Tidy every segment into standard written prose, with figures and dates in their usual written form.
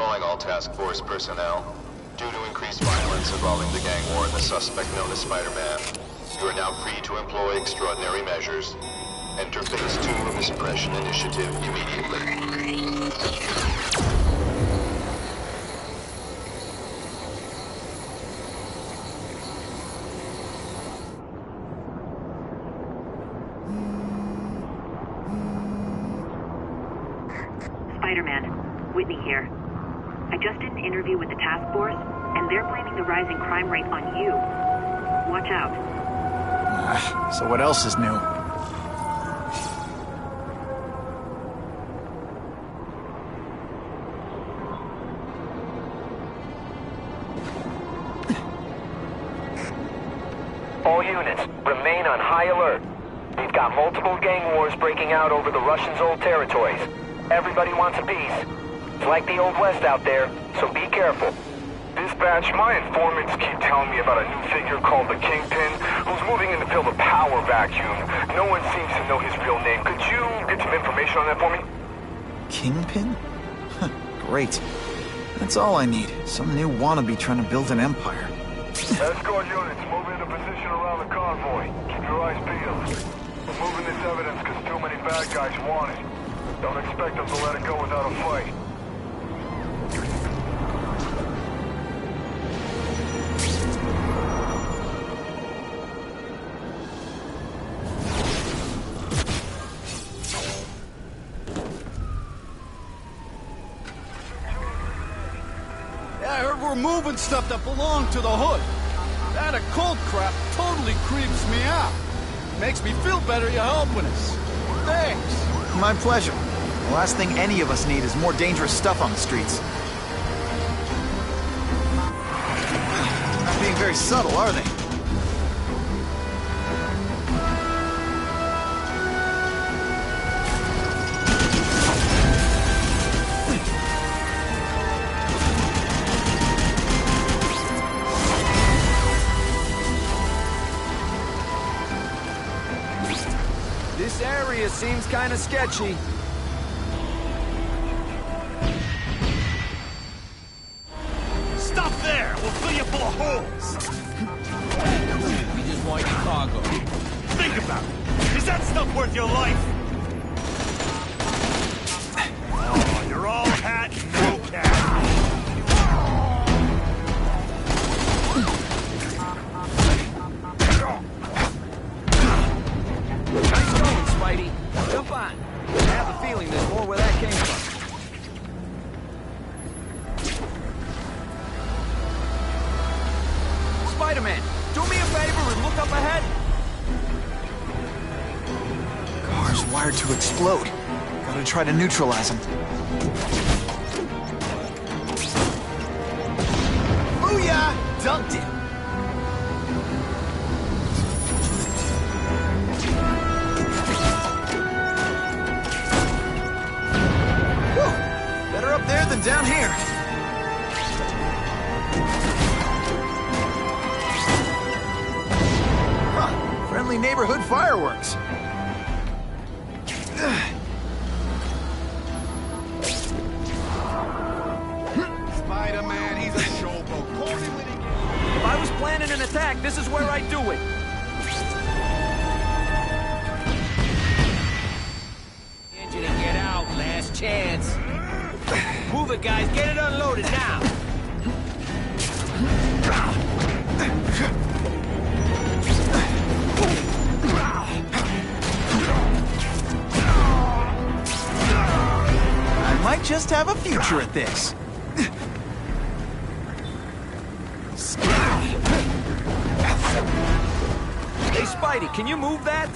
Calling all task force personnel. Due to increased violence involving the gang war and the suspect known as Spider-Man, you are now free to employ extraordinary measures. Enter phase 2 of the suppression initiative immediately. Spider-Man, Whitney here. I just did an interview with the task force, and they're blaming the rising crime rate on you. Watch out. So what else is new? All units, remain on high alert. We've got multiple gang wars breaking out over the Russians' old territories. Everybody wants a piece. It's like the Old West out there, so be careful. Dispatch, my informants keep telling me about a new figure called the Kingpin, who's moving in to fill the power vacuum. No one seems to know his real name. Could you get some information on that for me? Kingpin? Great. That's all I need. Some new wannabe trying to build an empire. Escort units, move into position around the convoy. Keep your eyes peeled. We're moving this evidence because too many bad guys want it. Don't expect them to let it go without a fight. I heard we're moving stuff that belonged to the Hood. That occult crap totally creeps me out. Makes me feel better you're helping us. Thanks. My pleasure. The last thing any of us need is more dangerous stuff on the streets. Not being very subtle, are they? This area seems kind of sketchy. Stop there! We'll fill you full of holes! We just want your cargo. Think about it! Is that stuff worth your life? Oh, you're all hat, no cash. Nice going, Spidey. Jump on. I have a feeling there's more where that came from. Spider-Man, do me a favor and look up ahead. Car's wired to explode. Gotta try to neutralize them. Booyah! Dunked it! Whew! Better up there than down here. Friendly neighborhood fireworks. Spider-Man, he's a showboat. If I was planning an attack, this is where I'd do it. Engine and get out, last chance. Move it, guys. Get it unloaded now. I might just have a future at this. Hey, Spidey, can you move that?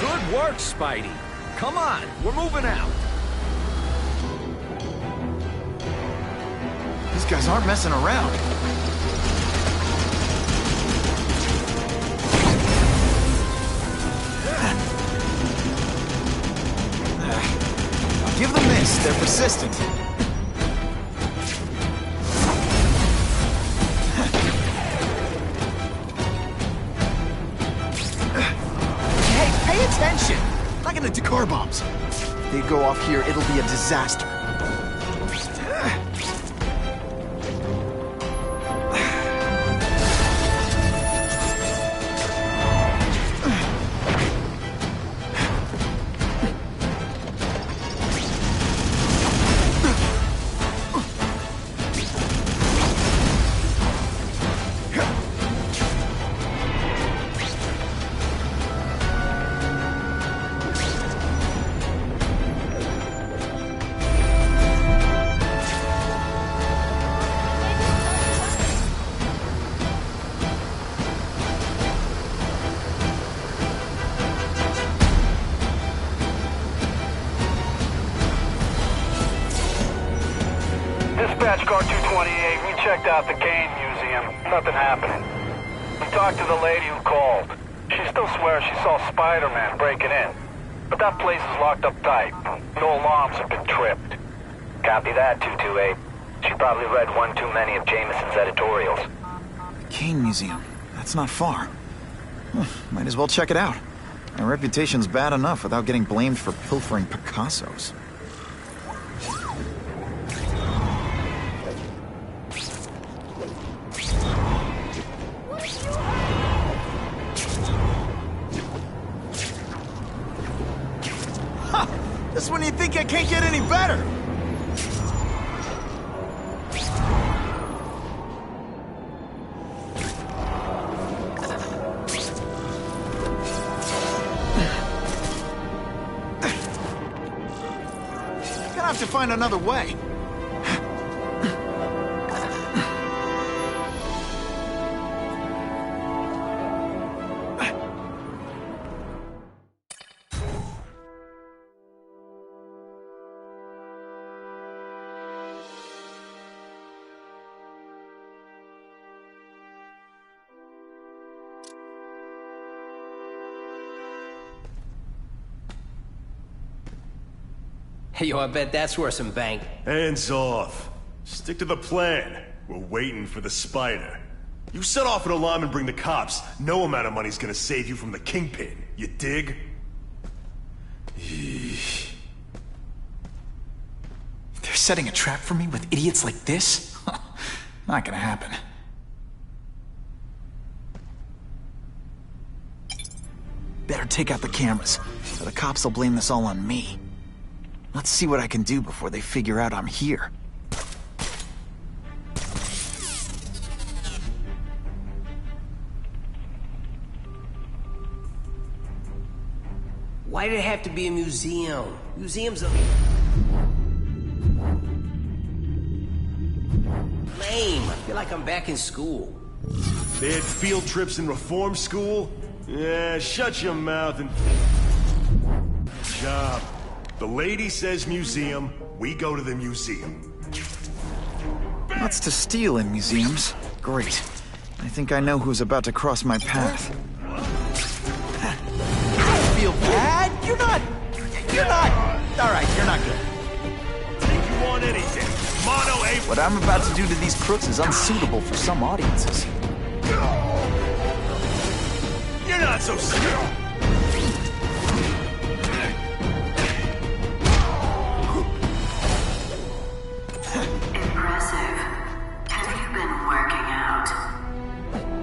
Good work, Spidey. Come on, we're moving out. These guys aren't messing around. I'll give them this. They're persistent. Hey, attention. I'm not gonna do car bombs. If they go off here, it'll be a disaster. Dispatch car 228, we checked out the game museum. Nothing happening. We talked to the lady who called. She still swears she saw Spider-Man breaking in. But that place is locked up tight. No alarms have been tripped. Copy that, 228. She probably read one too many of Jameson's editorials. The Kane Museum. That's not far. Might as well check it out. My reputation's bad enough without getting blamed for pilfering Picassos. Just when you think I can't get any better! Gonna have to find another way. Hey, yo, I bet that's worth some bank. Hands off. Stick to the plan. We're waiting for the spider. You set off an alarm and bring the cops. No amount of money's gonna save you from the Kingpin. You dig? They're setting a trap for me with idiots like this? Not gonna happen. Better take out the cameras, or the cops will blame this all on me. Let's see what I can do before they figure out I'm here. Why did it have to be a museum? Museums are lame. I feel like I'm back in school. They had field trips in reform school? Yeah, shut your mouth and... Job. The lady says museum, we go to the museum. Lots to steal in museums. Great. I think I know who's about to cross my path. Feel bad? You're not... Alright, you're not good. Take you on anything. Mono A... What I'm about to do to these crooks is unsuitable for some audiences. You're not so scared.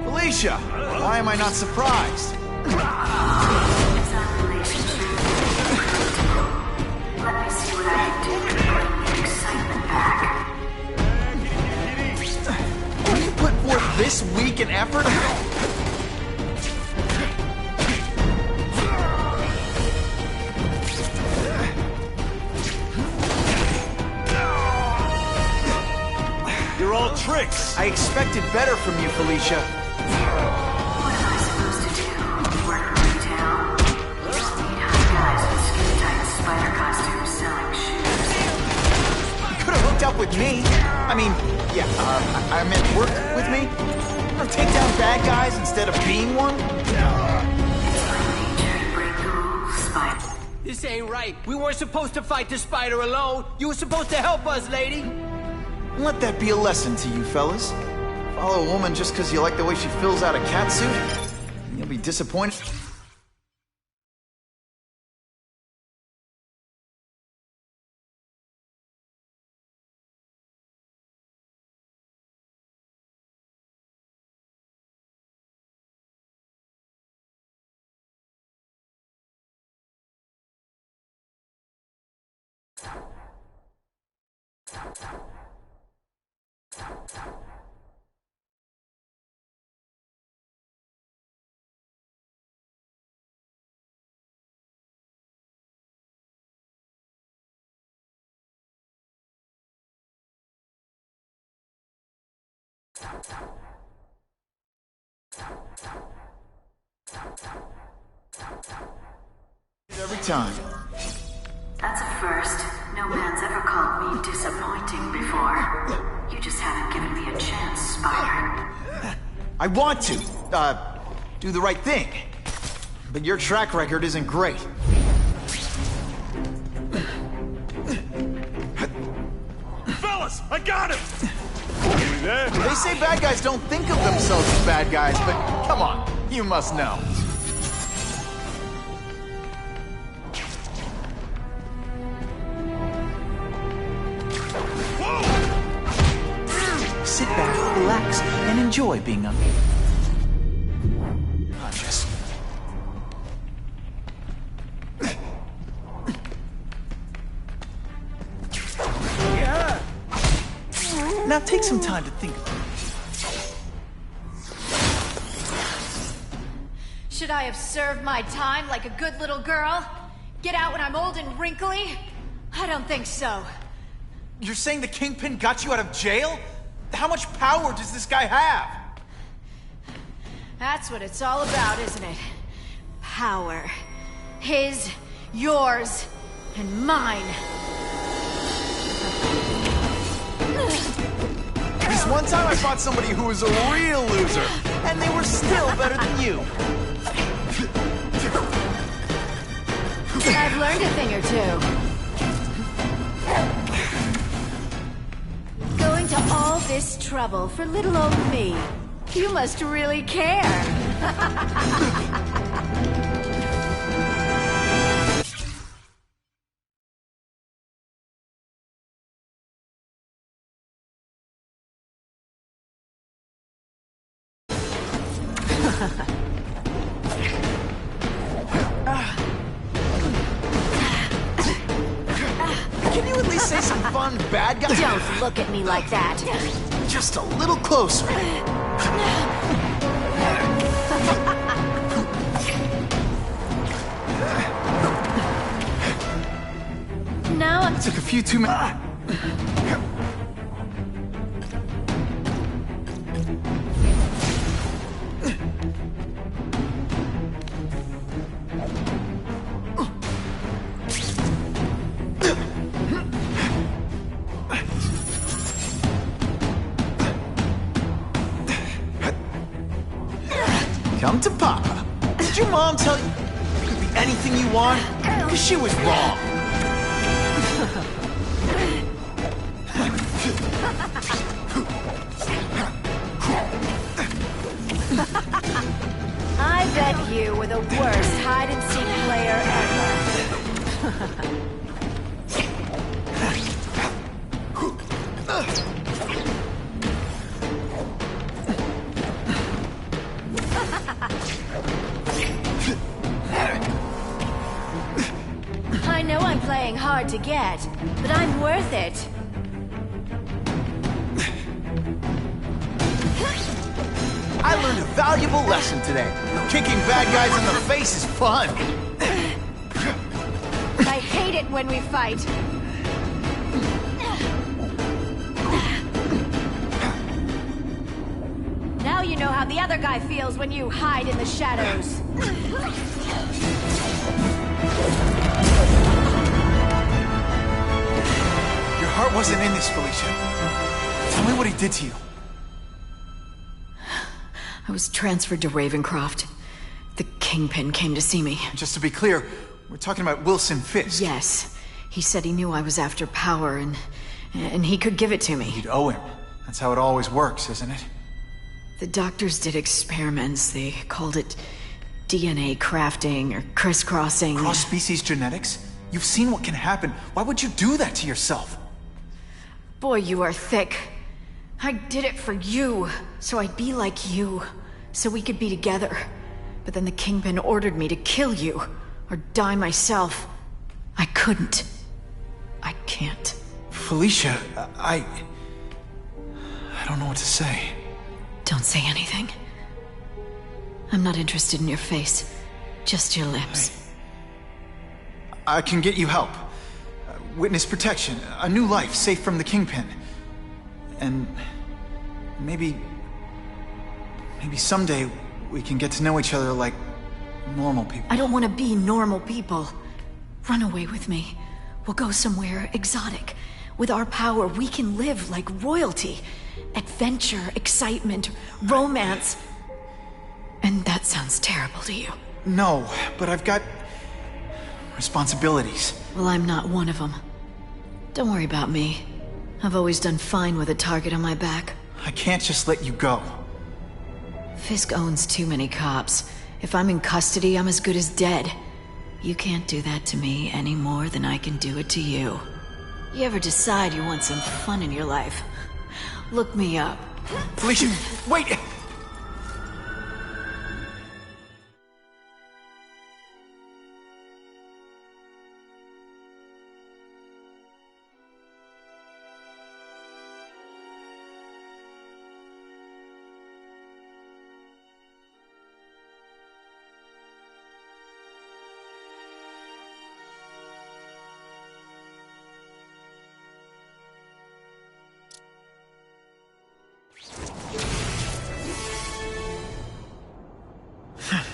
Felicia! Why am I not surprised? Let me see what I can do to bring the excitement back. You put forth this week an effort? You're all tricks. I expected better from you, Felicia. What am I supposed to do? Work retail? You don't need hot guys with skin-tight spider costumes selling shoes. You could have hooked up with me. I mean, yeah, I meant work with me. Or take down bad guys instead of being one. It's my nature to break the rules, Spider. This ain't right. We weren't supposed to fight the spider alone. You were supposed to help us, lady. Let that be a lesson to you, fellas. Follow a woman just because you like the way she fills out a catsuit, and you'll be disappointed. Every time. That's a first. No man's ever called me disappointing before. You just haven't given me a chance, Spider. I want to, do the right thing. But your track record isn't great. Fellas, I got him! You there? They say bad guys don't think of themselves as bad guys, but come on, you must know. Sit back, relax, and enjoy being unconscious. Now take some time to think about it. Should I have served my time like a good little girl? Get out when I'm old and wrinkly? I don't think so. You're saying the Kingpin got you out of jail? How much power does this guy have? That's what it's all about, isn't it? Power. His, yours, and mine. This one time I fought somebody who was a real loser, and they were still better than you. I've learned a thing or two. Going to all this trouble for little old me. You must really care. Can you at least say some fun bad guy? Don't look at me like that. Just a little closer. Now I'm... Took a few too many. Come to Papa. Did your mom tell you it could be anything you want? Because she was wrong. I bet you were the worst hide-and-seek player ever. I know I'm playing hard to get, but I'm worth it. I learned a valuable lesson today. Kicking bad guys in the face is fun. I hate it when we fight. Now you know how the other guy feels when you hide in the shadows. Your heart wasn't in this, Felicia. Tell me what he did to you. I was transferred to Ravencroft. The Kingpin came to see me. Just to be clear, we're talking about Wilson Fisk. Yes. He said he knew I was after power and he could give it to me. You'd owe him. That's how it always works, isn't it? The doctors did experiments. They called it DNA crafting or crisscrossing. Cross-species genetics? You've seen what can happen. Why would you do that to yourself? Boy, you are thick. I did it for you, so I'd be like you, so we could be together. But then the Kingpin ordered me to kill you, or die myself. I couldn't. I can't. Felicia, I don't know what to say. Don't say anything. I'm not interested in your face. Just your lips. I can get you help. Witness protection, a new life safe from the Kingpin. And maybe someday we can get to know each other like normal people. I don't want to be normal people. Run away with me. We'll go somewhere exotic. With our power, we can live like royalty. Adventure, excitement, romance. And that sounds terrible to you. No, but I've got responsibilities. Well, I'm not one of them. Don't worry about me. I've always done fine with a target on my back. I can't just let you go. Fisk owns too many cops. If I'm in custody, I'm as good as dead. You can't do that to me any more than I can do it to you. You ever decide you want some fun in your life? Look me up. Felicia, wait!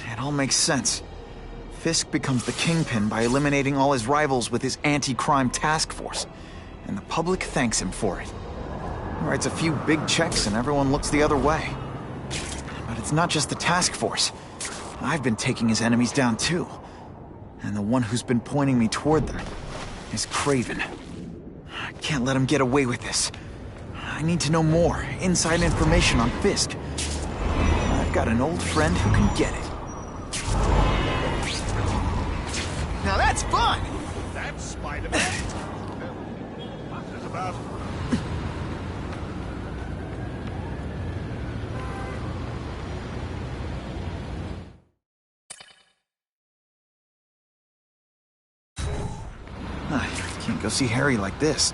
It all makes sense. Fisk becomes the Kingpin by eliminating all his rivals with his anti-crime task force, and the public thanks him for it. He writes a few big checks and everyone looks the other way. But it's not just the task force. I've been taking his enemies down too. And the one who's been pointing me toward them is Craven. I can't let him get away with this. I need to know more, inside information on Fisk. I've got an old friend who can get it. Now that's fun! That's Spider-Man. What's this about? I can't go see Harry like this.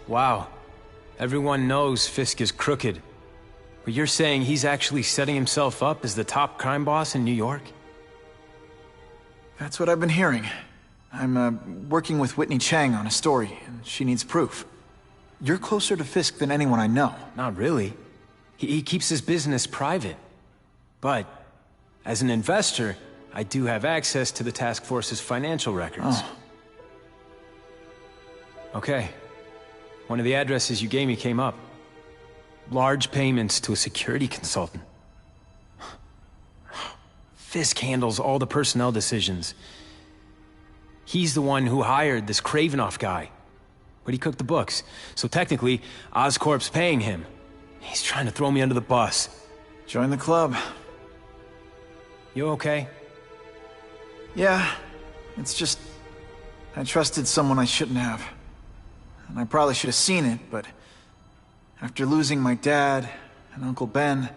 Wow. Everyone knows Fisk is crooked. But you're saying he's actually setting himself up as the top crime boss in New York? That's what I've been hearing. I'm working with Whitney Chang on a story, and she needs proof. You're closer to Fisk than anyone I know. Not really. He keeps his business private. But, as an investor, I do have access to the task force's financial records. Oh. Okay. One of the addresses you gave me came up. Large payments to a security consultant. Fisk handles all the personnel decisions. He's the one who hired this Kravinoff guy. But he cooked the books, so technically, Oscorp's paying him. He's trying to throw me under the bus. Join the club. You okay? Yeah, it's just... I trusted someone I shouldn't have. And I probably should have seen it, but... after losing my dad and Uncle Ben...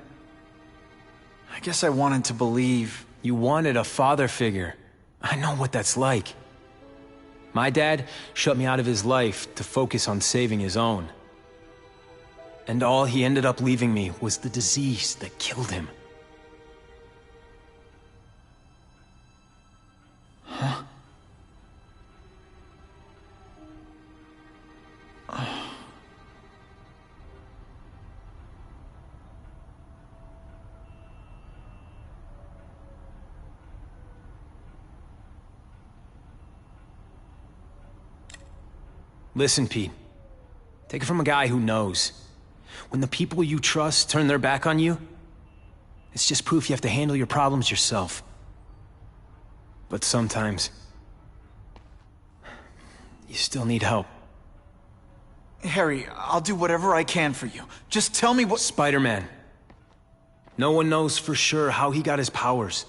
I guess I wanted to believe... You wanted a father figure. I know what that's like. My dad shut me out of his life to focus on saving his own. And all he ended up leaving me was the disease that killed him. Huh? Listen, Pete. Take it from a guy who knows. When the people you trust turn their back on you, it's just proof you have to handle your problems yourself. But sometimes, you still need help. Harry, I'll do whatever I can for you. Just tell me what— Spider-Man. No one knows for sure how he got his powers.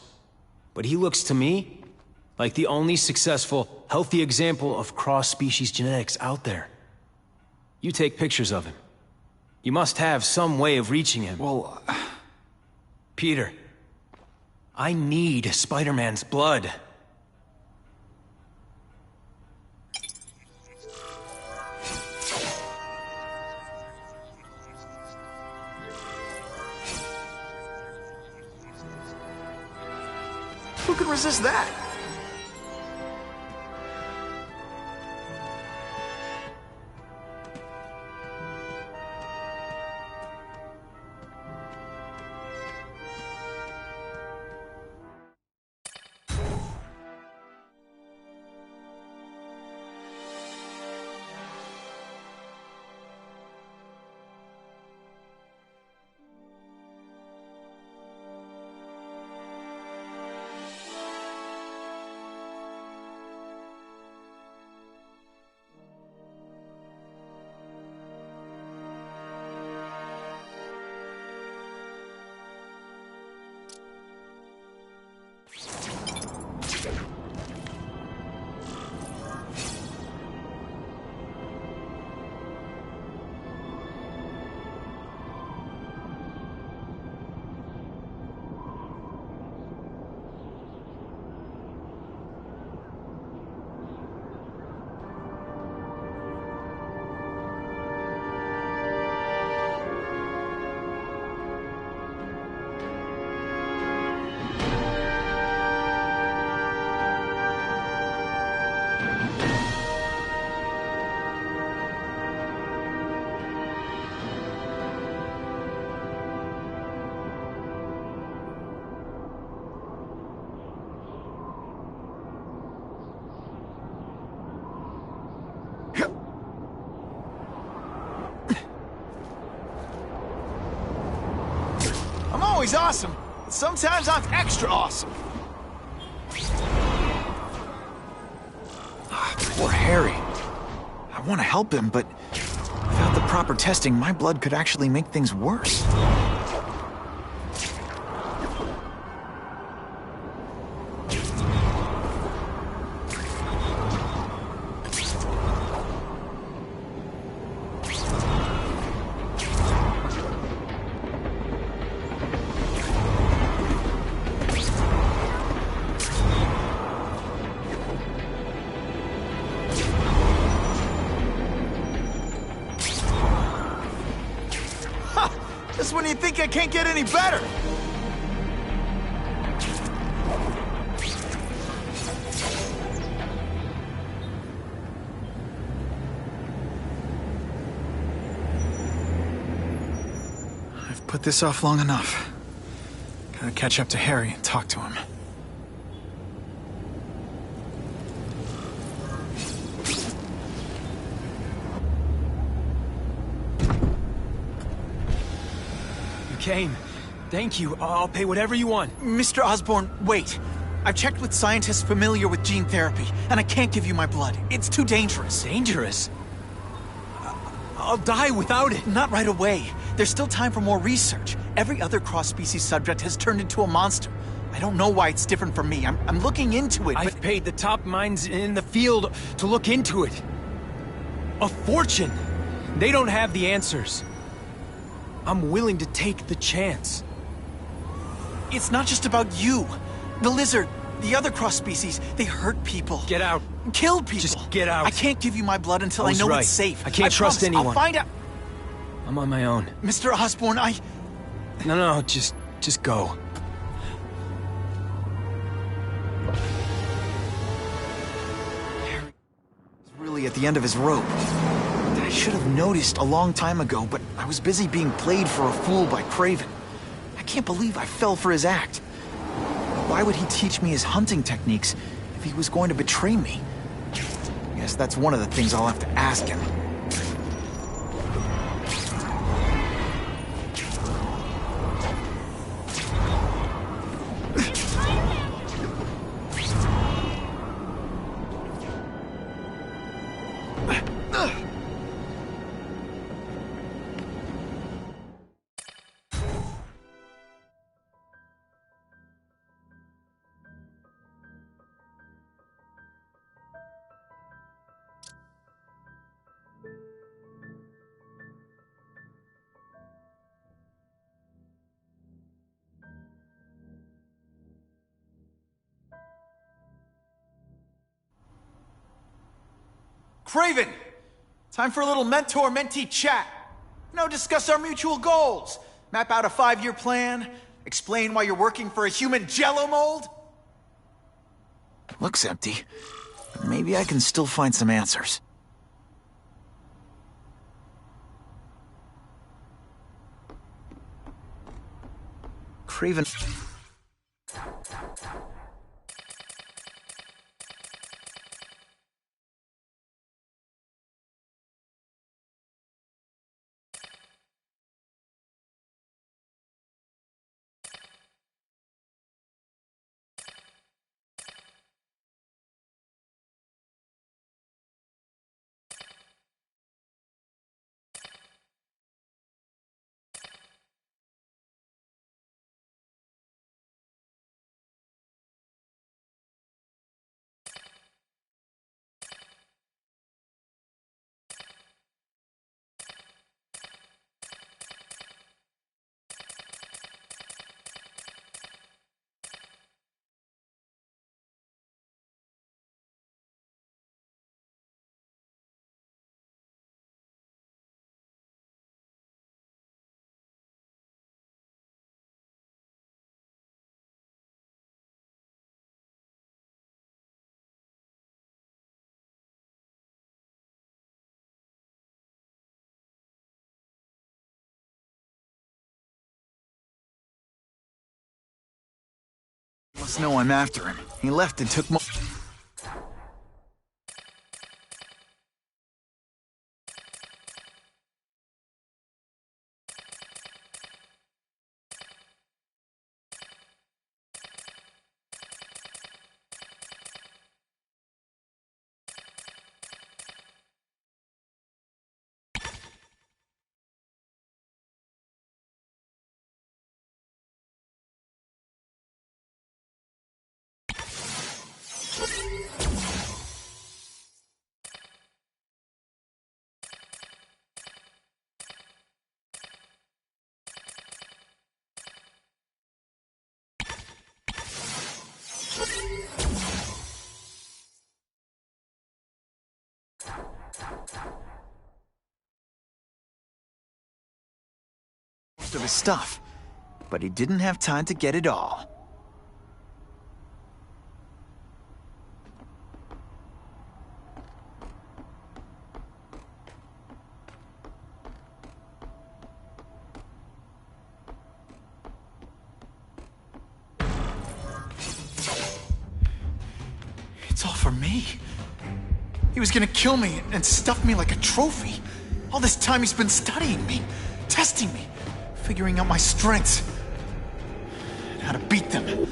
But he looks to me Like the only successful, healthy example of cross-species genetics out there. You take pictures of him. You must have some way of reaching him. Well, Peter, I need Spider-Man's blood. who could resist that? I'm always awesome, but sometimes I'm extra awesome. Poor Harry. I want to help him, but without the proper testing, my blood could actually make things worse. Just when you think I can't get any better! I've put this off long enough. Gotta catch up to Harry and talk to him. Kane, thank you. I'll pay whatever you want. Mr. Osborn, wait. I've checked with scientists familiar with gene therapy, and I can't give you my blood. It's too dangerous. Dangerous? I'll die without it. Not right away. There's still time for more research. Every other cross-species subject has turned into a monster. I don't know why it's different from me. I'm looking into it, I've but... paid the top minds in the field to look into it. A fortune. They don't have the answers. I'm willing to take the chance. It's not just about you. The lizard, the other cross-species, they hurt people. Get out. Kill people. Just get out. I can't give you my blood until I was know right. it's safe. I can't trust promise. anyone. I'll find out. I'm on my own. Mr. Osborn, No, just go. Harry is really at the end of his rope. I should have noticed a long time ago, but I was busy being played for a fool by Craven. I can't believe I fell for his act. Why would he teach me his hunting techniques if he was going to betray me? I guess that's one of the things I'll have to ask him. Craven! Time for a little mentor-mentee chat. Discuss our mutual goals. Map out a 5-year plan. Explain why you're working for a human jello mold. Looks empty. But maybe I can still find some answers. Craven... Must know I'm after him. He left and took most of his stuff. But he didn't have time to get it all. It's all for me. He was gonna kill me and stuff me like a trophy. All this time he's been studying me, testing me, figuring out my strengths, and how to beat them. And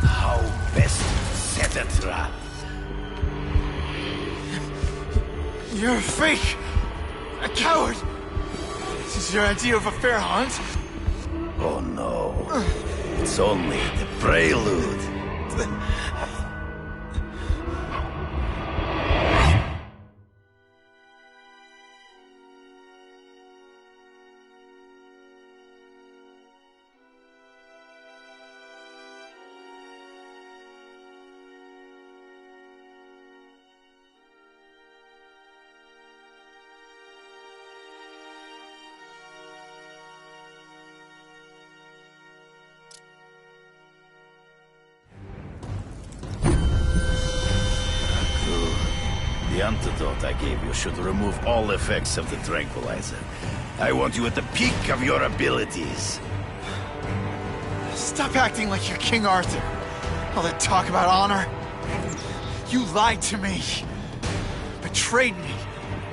how best set a trap? You're a fake! A coward! This is your idea of a fair hunt? Oh no. It's only the prelude. The antidote I gave you should remove all effects of the tranquilizer. I want you at the peak of your abilities. Stop acting like you're King Arthur. All that talk about honor. You lied to me. Betrayed me.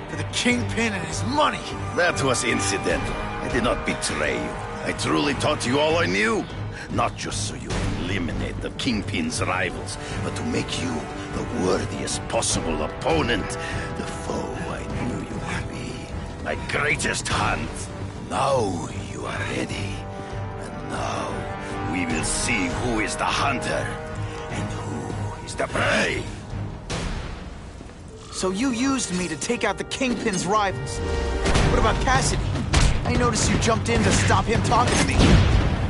For the Kingpin and his money. That was incidental. I did not betray you. I truly taught you all I knew. Not just so you eliminate the Kingpin's rivals, but to make you the worthiest possible opponent. The foe I knew you would be. My greatest hunt. Now you are ready. And now we will see who is the hunter and who is the prey. So you used me to take out the Kingpin's rivals. What about Cassidy? I noticed you jumped in to stop him talking to me.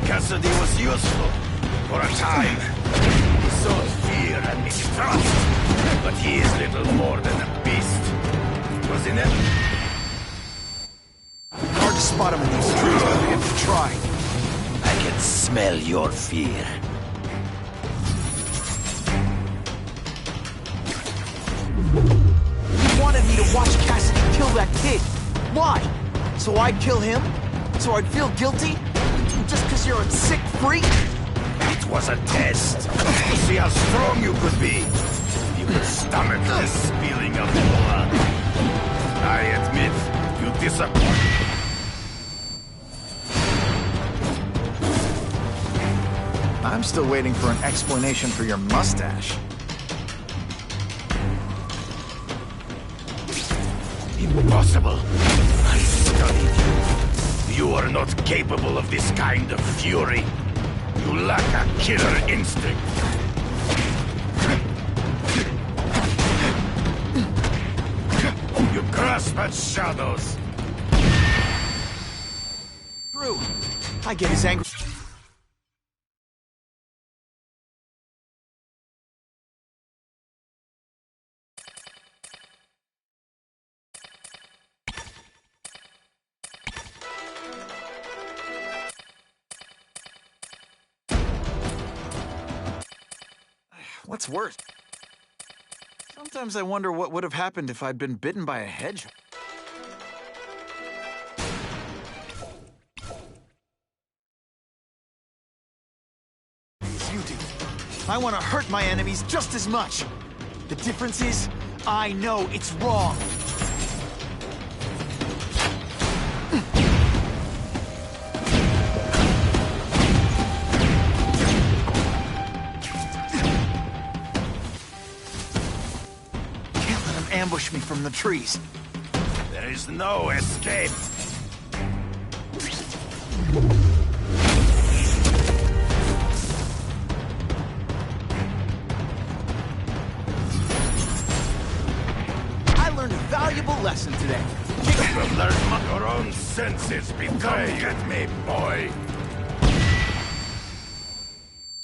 Cassidy was useful for a time. He sowed fear and mistrust, but he is little more than a beast. Wasn't it? Hard to spot him in those trees, but I have to try. I can smell your fear. You wanted me to watch Cassidy kill that kid. Why? So I'd kill him? So I'd feel guilty? Just because you're a sick freak? It was a test to see how strong you could be. You could stomach the spilling of blood. I admit, you disappoint. I'm still waiting for an explanation for your mustache. Impossible. I studied you. You are not capable of this kind of fury. You lack a killer instinct. You grasp at shadows. True. I get his anger. What's worse? Sometimes I wonder what would have happened if I'd been bitten by a hedgehog. As you do. I want to hurt my enemies just as much. The difference is, I know it's wrong. Ambush me from the trees. There is no escape. I learned a valuable lesson today. You learn your own senses betray. Come get me, boy.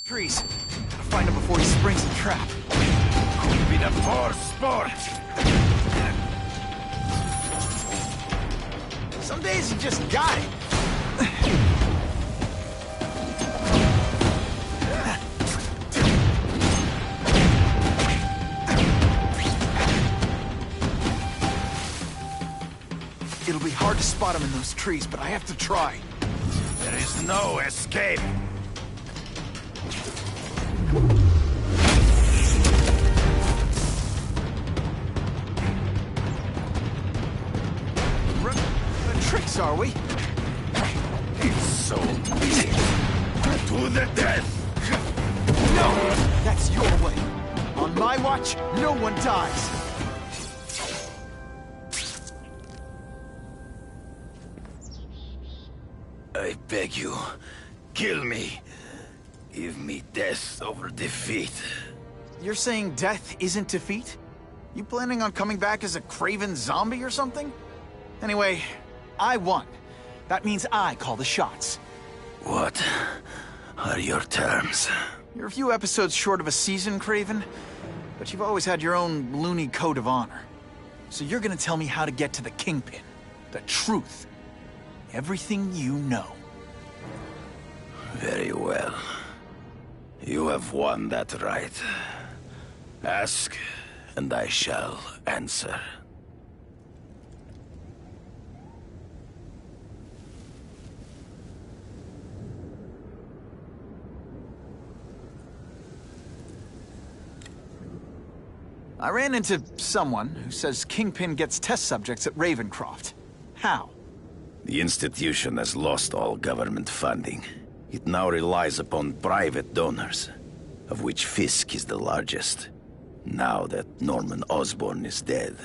Trees. Gotta find him before he springs the trap. Could be the poor sport. Some days you just got it. It'll be hard to spot him in those trees, but I have to try. There is no escape. Tricks, are we? It's so easy. To the death! No! That's your way. On my watch, no one dies. I beg you, kill me. Give me death over defeat. You're saying death isn't defeat? You planning on coming back as a craven zombie or something? Anyway, I won. That means I call the shots. What are your terms? You're a few episodes short of a season, Craven, but you've always had your own loony code of honor. So you're gonna tell me how to get to the Kingpin. The truth. Everything you know. Very well. You have won that right. Ask, and I shall answer. I ran into someone who says Kingpin gets test subjects at Ravencroft. How? The institution has lost all government funding. It now relies upon private donors, of which Fisk is the largest, now that Norman Osborn is dead.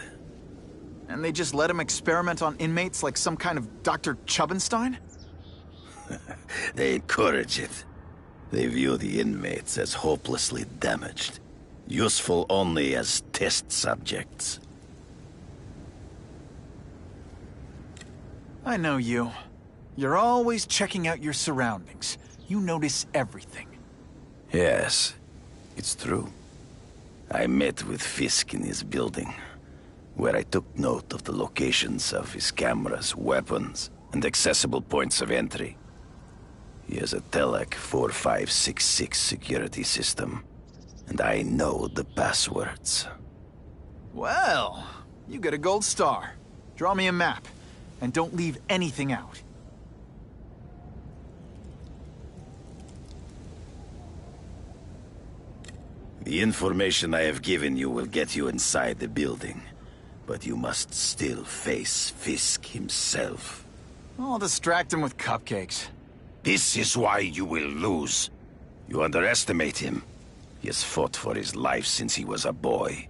And they just let him experiment on inmates like some kind of Dr. Chubbenstein? They encourage it. They view the inmates as hopelessly damaged, useful only as test subjects. I know you. You're always checking out your surroundings. You notice everything. Yes, it's true. I met with Fisk in his building, where I took note of the locations of his cameras, weapons, and accessible points of entry. He has a Telec 4566 security system, and I know the passwords. Well, you get a gold star. Draw me a map, and don't leave anything out. The information I have given you will get you inside the building, but you must still face Fisk himself. I'll distract him with cupcakes. This is why you will lose. You underestimate him. He has fought for his life since he was a boy.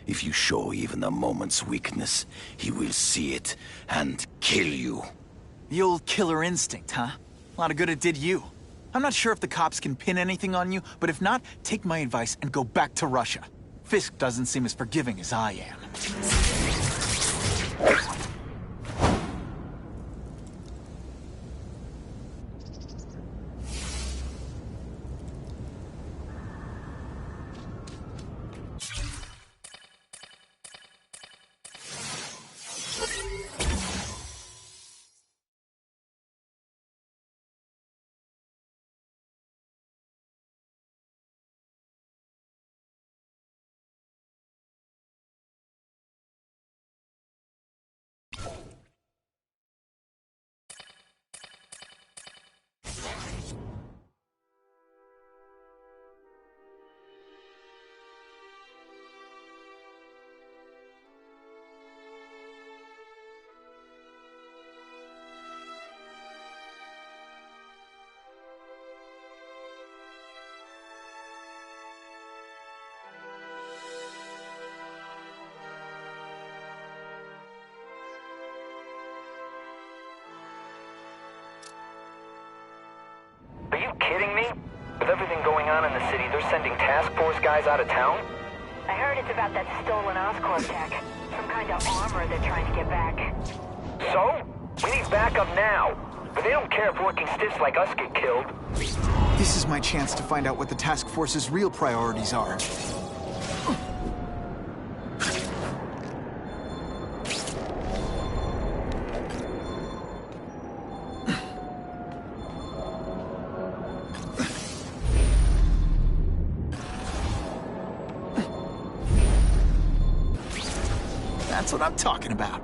If you show even a moment's weakness, he will see it and kill you. The old killer instinct, huh? A lot of good it did you. I'm not sure if the cops can pin anything on you, but if not, take my advice and go back to Russia. Fisk doesn't seem as forgiving as I am. Are you kidding me? With everything going on in the city, they're sending task force guys out of town? I heard it's about that stolen Oscorp tech. Some kind of armor they're trying to get back. So? We need backup now. But they don't care if working stiffs like us get killed. This is my chance to find out what the task force's real priorities are. That's what I'm talking about.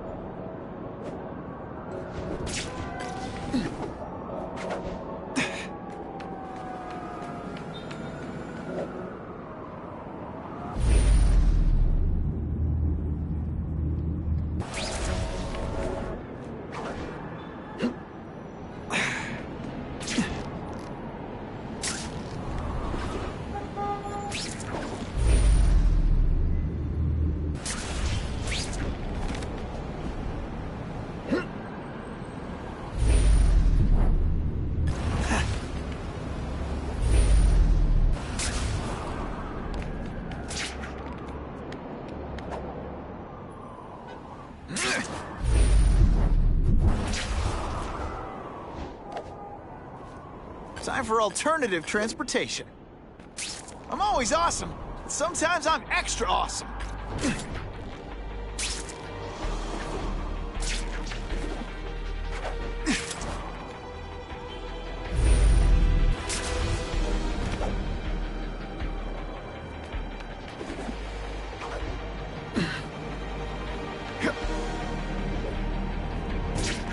Time for alternative transportation. I'm always awesome. Sometimes I'm extra awesome.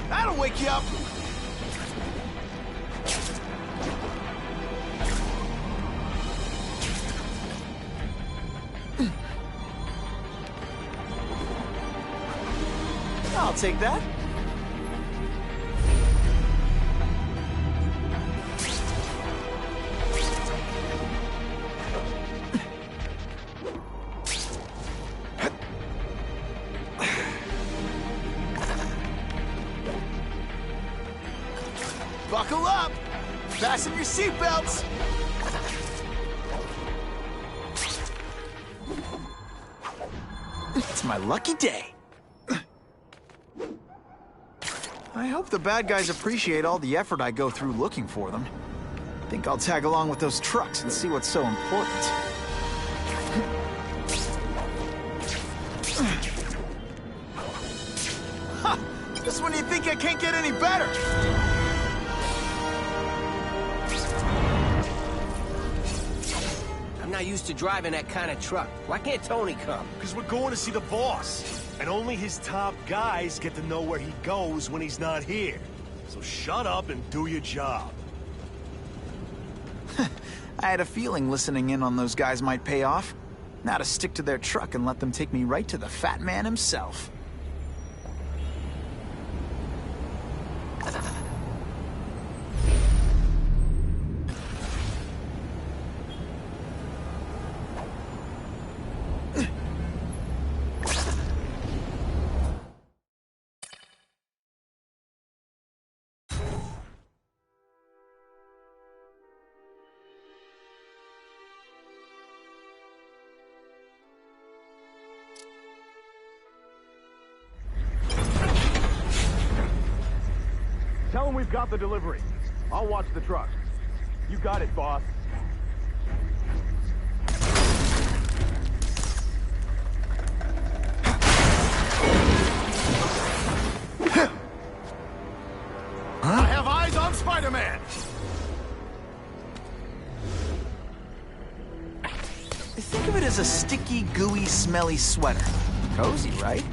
That'll wake you up. I'll take that. Buckle up! Fasten your seatbelts! It's my lucky day. I hope the bad guys appreciate all the effort I go through looking for them. Think I'll tag along with those trucks and see what's so important. Ha! Just when you think I can't get any better! I'm not used to driving that kind of truck. Why can't Tony come? Because we're going to see the boss. And only his top guys get to know where he goes when he's not here. So shut up and do your job. I had a feeling listening in on those guys might pay off. Now to stick to their truck and let them take me right to the fat man himself. Tell him we've got the delivery. I'll watch the truck. You got it, boss. I have eyes on Spider-Man! Think of it as a sticky, gooey, smelly sweater. Cozy, right?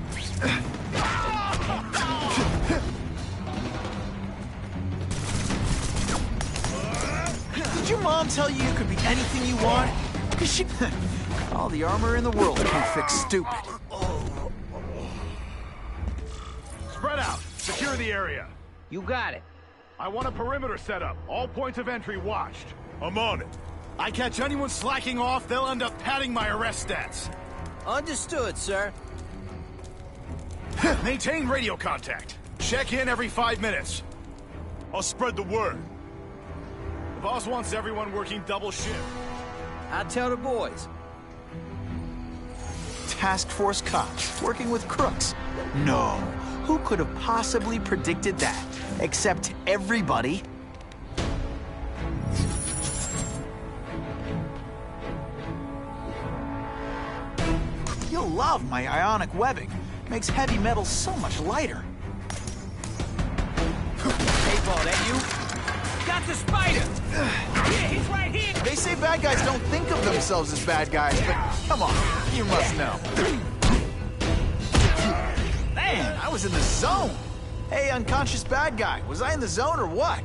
Did your mom tell you could be anything you want? 'Cause she... all the armor in the world can't fix stupid. Spread out. Secure the area. You got it. I want a perimeter set up. All points of entry watched. I'm on it. I catch anyone slacking off, they'll end up padding my arrest stats. Understood, sir. Maintain radio contact. Check in every 5 minutes. I'll spread the word. The boss wants everyone working double shift. I'll tell the boys. Task Force cops working with crooks. No, who could have possibly predicted that? Except everybody. You'll love my ionic webbing. Makes heavy metal so much lighter. Hey, Ball, that you? Got the spider! Yeah, he's right here! They say bad guys don't think of themselves as bad guys, but come on, you must know. Man, I was in the zone. Hey, unconscious bad guy, was I in the zone or what?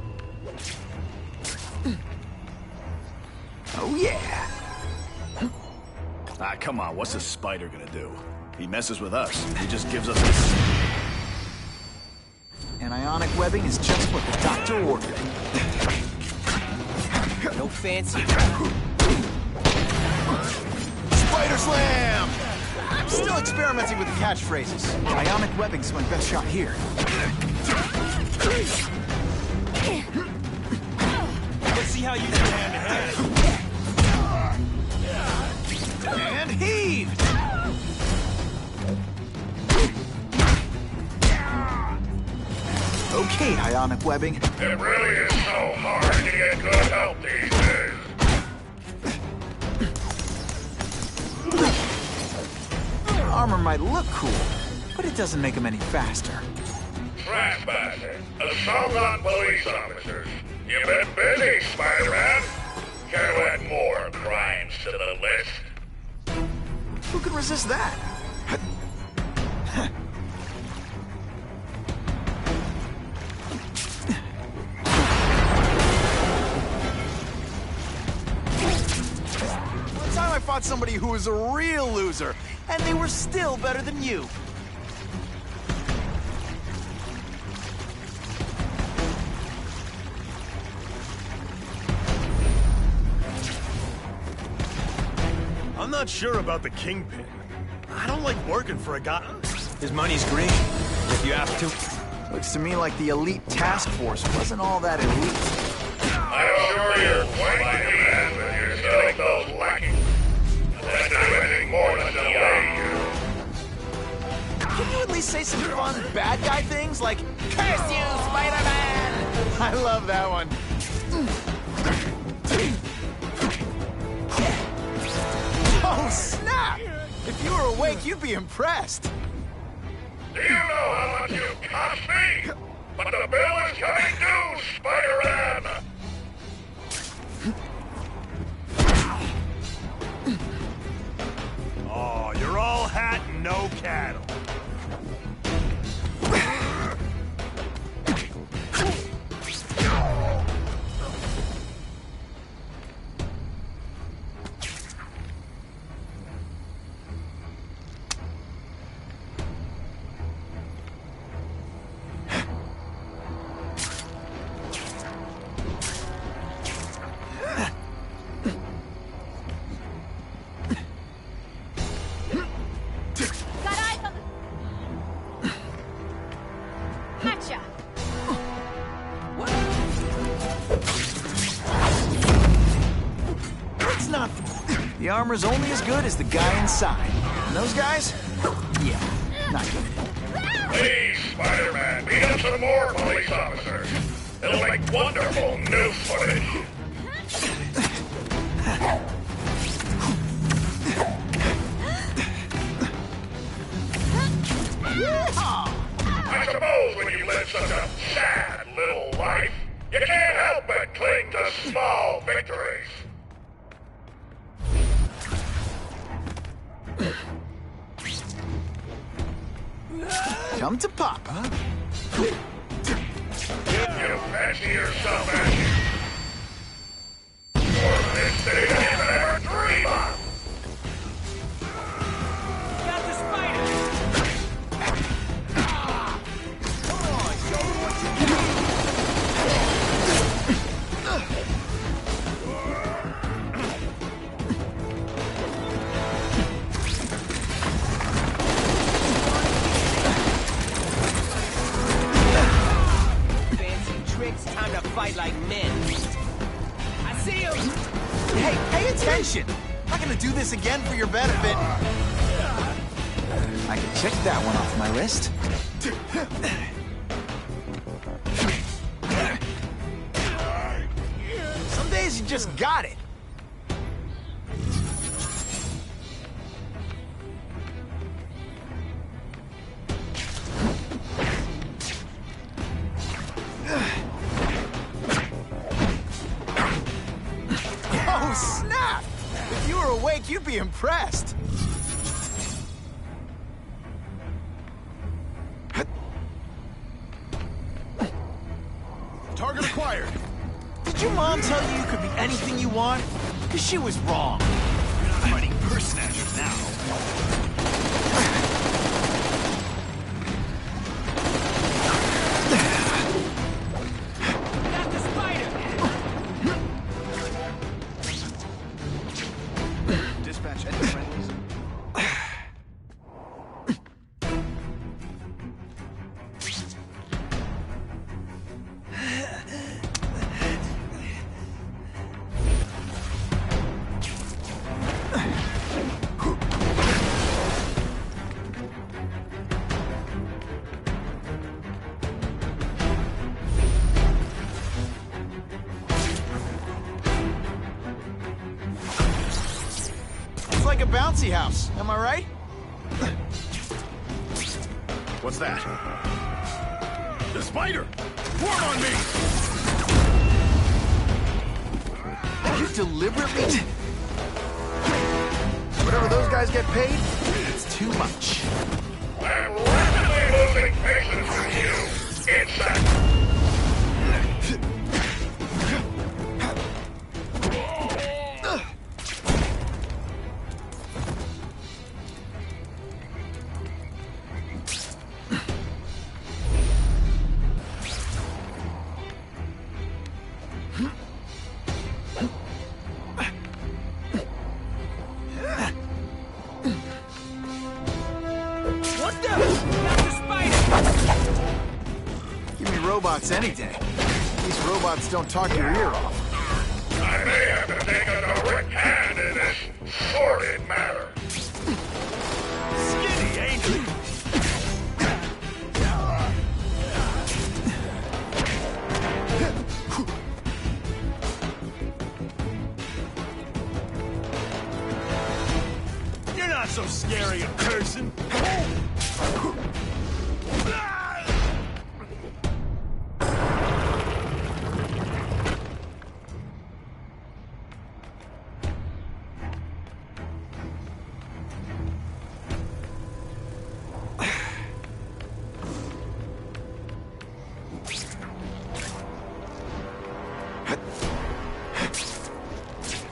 Oh yeah. Ah, come on, what's a spider gonna do? He messes with us. He just gives us this. And ionic webbing is just what the doctor ordered. No fancy. Spider slam! I'm still experimenting with the catchphrases. Ionic webbing's my best shot here. Let's see how you do hand to hand. And heaved! Okay, ionic webbing. It really is so hard to get good help these days. Armor might look cool, but it doesn't make him any faster. Trespassing, assault on police officers. You've been busy, Spider-Man. Care to add more crimes to the list? Who can resist that? One time I fought somebody who was a real loser, and they were still better than you. I'm not sure about the Kingpin. I don't like working for a guy. His money's green, if you have to. Looks to me like the elite task force wasn't all that elite. I'm sure you're quite the man with your selling those lacking. Let's do anything more than delay you. Can you at least least say some fun bad guy things like, "Curse you, Spider-Man!" I love that one. Oh, snap! If you were awake, you'd be impressed. Do you know how much you cost me? But the bill is coming due, Spider-Man! Oh, you're all hat and no cattle. The armor's only as good as the guy inside. And those guys? Yeah, not good. Please, Spider-Man, beat up some more police officers. It'll make wonderful news footage. I suppose when you live such a sad little life, you can't help but cling to small victories. Come to Papa. You fancy yourself at more than this day I could ever dream of. Got the spider! Come on, show me what you got! Time to fight like men. I see him! Hey, pay attention! I'm not gonna do this again for your benefit. I can check that one off my list. Some days you just got it. Oh, snap! If you were awake, you'd be impressed. Target acquired. Did your mom tell you you could be anything you want? Because she was wrong. You're not fighting purse snatchers now. Like a bouncy house, am I right? What's that? The spider! Form on me! You deliberately... Whatever those guys get paid, it's too much. I'm rapidly losing patience with you, insect! Robots any day. These robots don't talk your ear off. I may have to take a direct hand in this sordid matter. Skinny, ain't you? you person!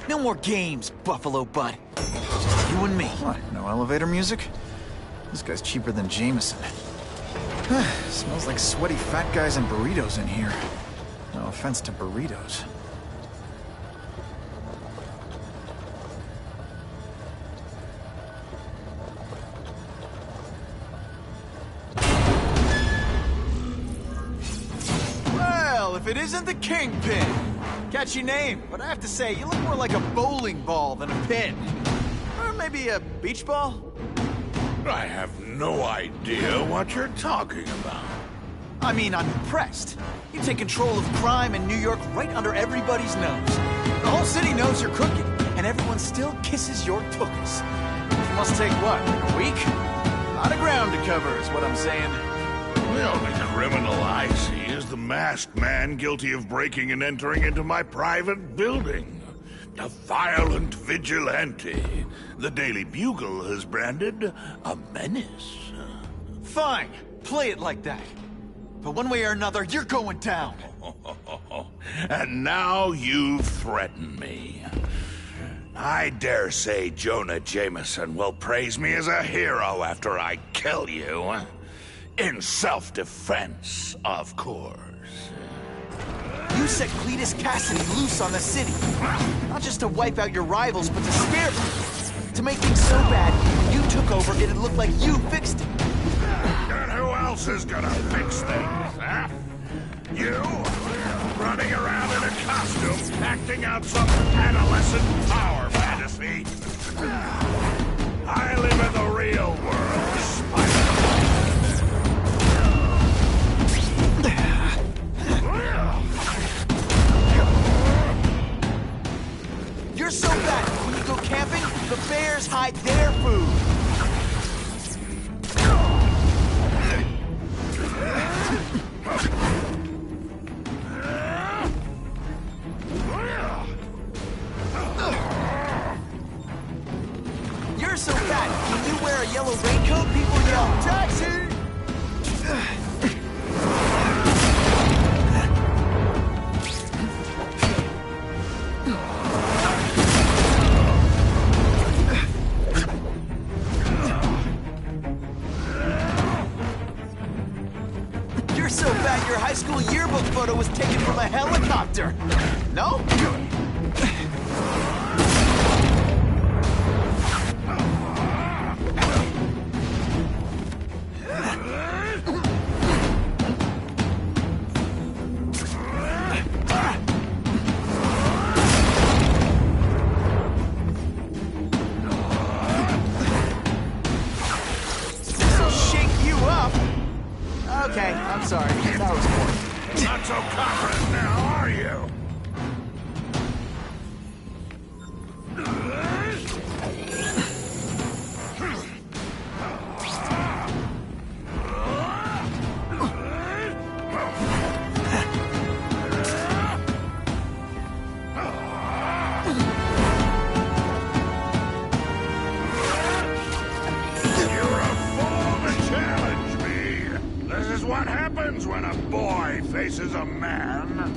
No more games, Buffalo Bud. Just you and me. What, no elevator music? This guy's cheaper than Jameson. Smells like sweaty fat guys and burritos in here. No offense to burritos. Well, if it isn't the Kingpin! Catchy name, but I have to say, you look more like a bowling ball than a pin. Or maybe a beach ball? I have no idea what you're talking about. I mean, I'm impressed. You take control of crime in New York right under everybody's nose. The whole city knows you're cooking, and everyone still kisses your tuchus. It must take, what, a week? A lot of ground to cover is what I'm saying. The only criminal I see is the masked man guilty of breaking and entering into my private building. A violent vigilante. The Daily Bugle has branded a menace. Fine, play it like that. But one way or another, you're going down. And now you threaten me. I dare say Jonah Jameson will praise me as a hero after I kill you. In self-defense, of course. You set Cletus Cassidy loose on the city. Not just to wipe out your rivals, but to spare them. To make things so bad, when you took over, it'd look like you fixed it. And who else is gonna fix things, huh? You? Running around in a costume, acting out some adolescent power fantasy. I live in the real world, Spider-Man. You're so bad, when you go camping, the bears hide their food. You're so fat, when you wear a yellow raincoat, people yell, "Taxi!" You're so fat, your high school yearbook photo was taken from a helicopter. No? Okay, I'm sorry. That was more. Not so confident now, are you? What happens when a boy faces a man?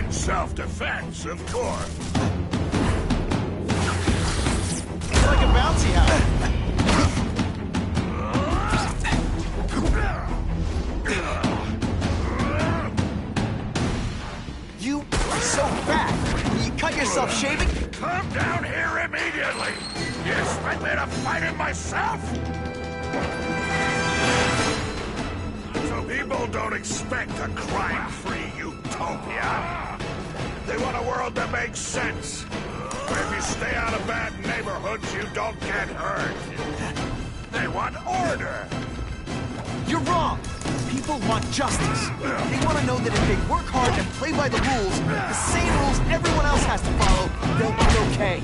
Self-defense, of course. Like a bouncy house. myself? So people don't expect a crime-free utopia. They want a world that makes sense, where if you stay out of bad neighborhoods, you don't get hurt. They want order. You're wrong! People want justice. They want to know that if they work hard and play by the rules, the same rules everyone else has to follow, they'll be okay.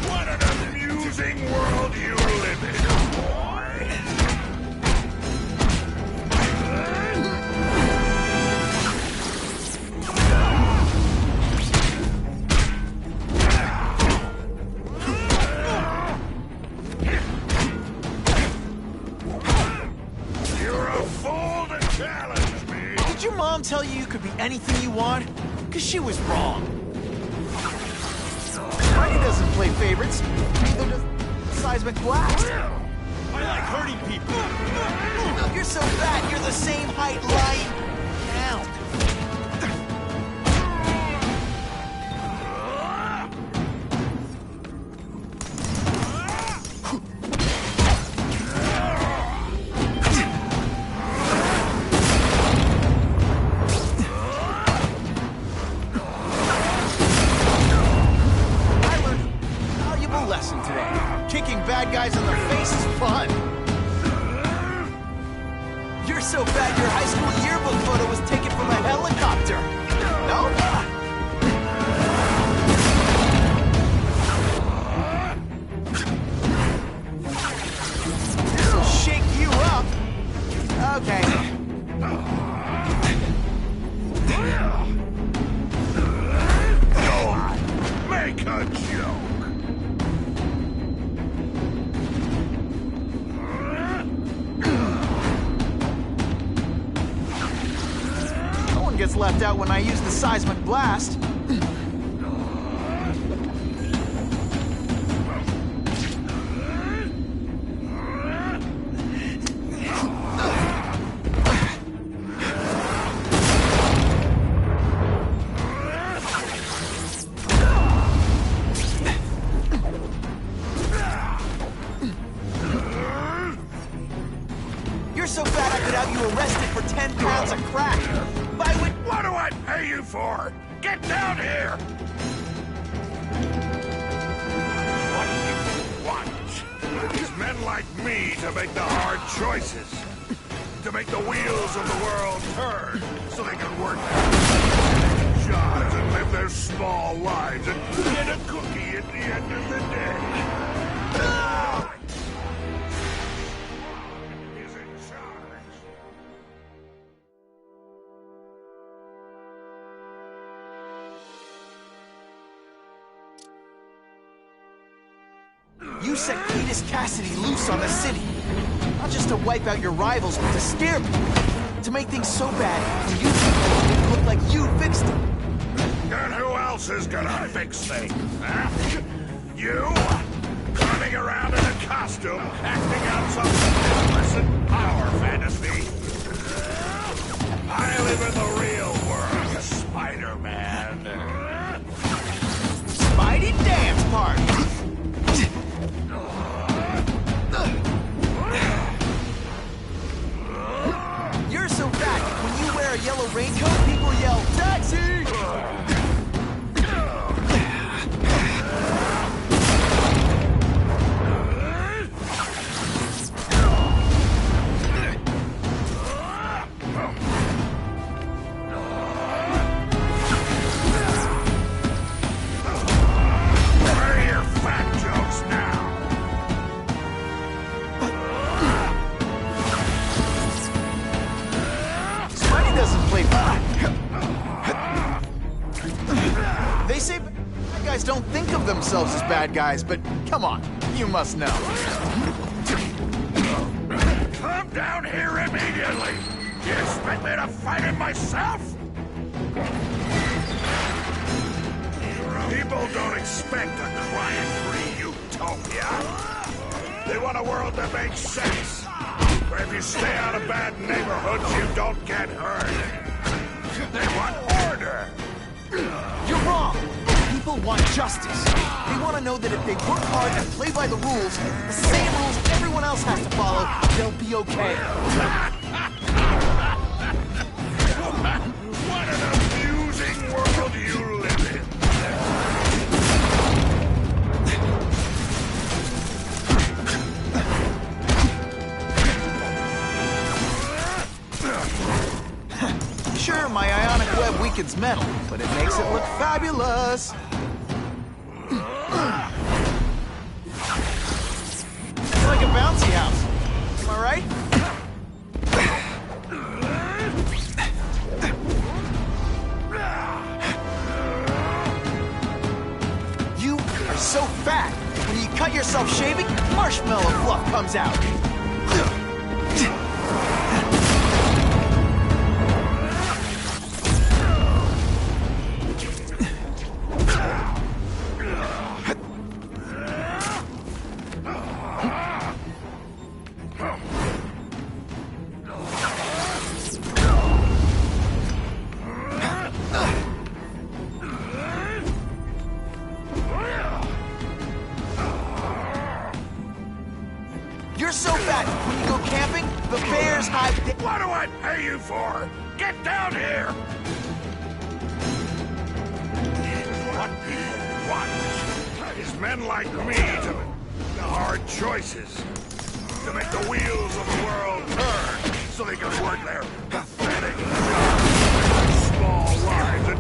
What an amusing world you live in, boy. Did your mom tell you could be anything you want? Because she was wrong. Spidey doesn't play favorites. Neither does Seismic Blast. I like hurting people. You're so fat, you're the same height lying down. Bad guys in the face is fun. You're so fat your high school yearbook photo was taken from a helicopter. No? This'll shake you up. Okay. Go on, make a joke. Gets left out when I use the Seismic Blast. You're so fat I could have you arrested for 10 pounds of crack. What do I pay you for? Get down here! What people want is men like me to make the hard choices. To make the wheels of the world turn so they can work jobs and live their small lives and get a cookie at the end of the day. Is in charge. You set Cletus Cassidy loose on the city. Not just to wipe out your rivals, but to scare people. To make things so bad, when you look like you fixed them. And who else is gonna fix things, huh? You? Running around in a costume, acting out some innocent power fantasy. I live in the real world, Spider-Man. Spidey dance party! You're so fat, when you wear a yellow raincoat, people yell, "Taxi!" Where are your fat jokes now? Spidey doesn't play bad. They say bad guys don't think of themselves as bad guys, but come on, you must know. Come down here immediately! You expect me to fight it myself? People don't expect a crime-free utopia. They want a world that makes sense, where if you stay out of bad neighborhoods, you don't get hurt. They want order. You're wrong. People want justice. They want to know that if they work hard and play by the rules, the same rules everyone else has to follow, they'll be okay. What an amusing world you live in. Sure, my ionic web weakens metal, but it makes it look fabulous. It's like a bouncy house. Am I right? You are so fat. When you cut yourself shaving, marshmallow fluff comes out. You're so fat, when you go camping, the bears hide... What do I pay you for? Get down here! What people want is men like me to make the hard choices, to make the wheels of the world turn, so they can work their pathetic jobs, small lives, and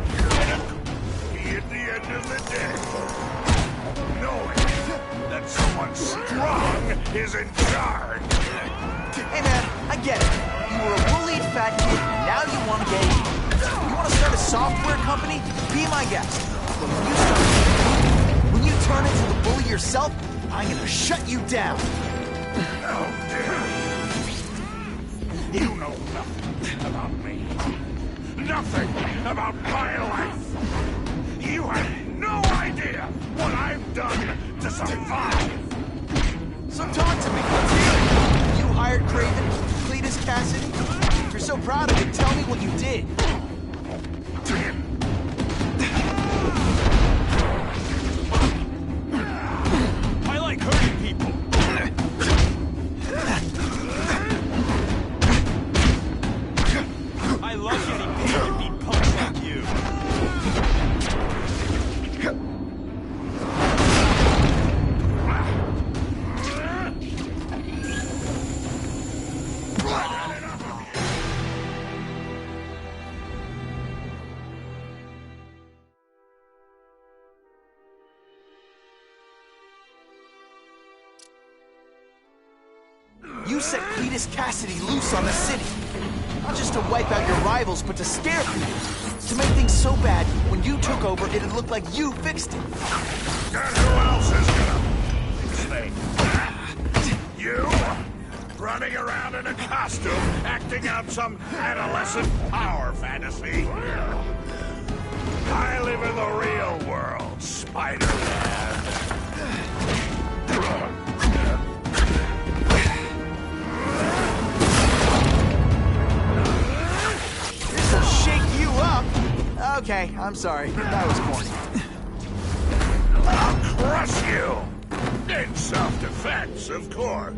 be at the end of the day, knowing that someone strong is in charge. Hey man, I get it. You were a bullied fat kid, and now you want to get even. You want to start a software company? Be my guest. But when you turn into the bully yourself, I'm gonna shut you down. Oh, dear. You know nothing about me. Nothing about my life. You have no idea what I've done to survive. So talk to me. Let's hear it. You hired Craven, Cletus Cassidy? If you're so proud of it, tell me what you did. I like hurting people. I love getting paid to beat punks like you. You set Cletus Cassidy loose on the city. Not just to wipe out your rivals, but to scare people. To make things so bad, when you took over, it'd look like you fixed it. And who else is gonna fix me? You? Running around in a costume, acting out some adolescent power fantasy? I live in the real world, Spider-Man. This'll shake you up. Okay, I'm sorry. That was corny. I'll crush you! In self-defense, of course.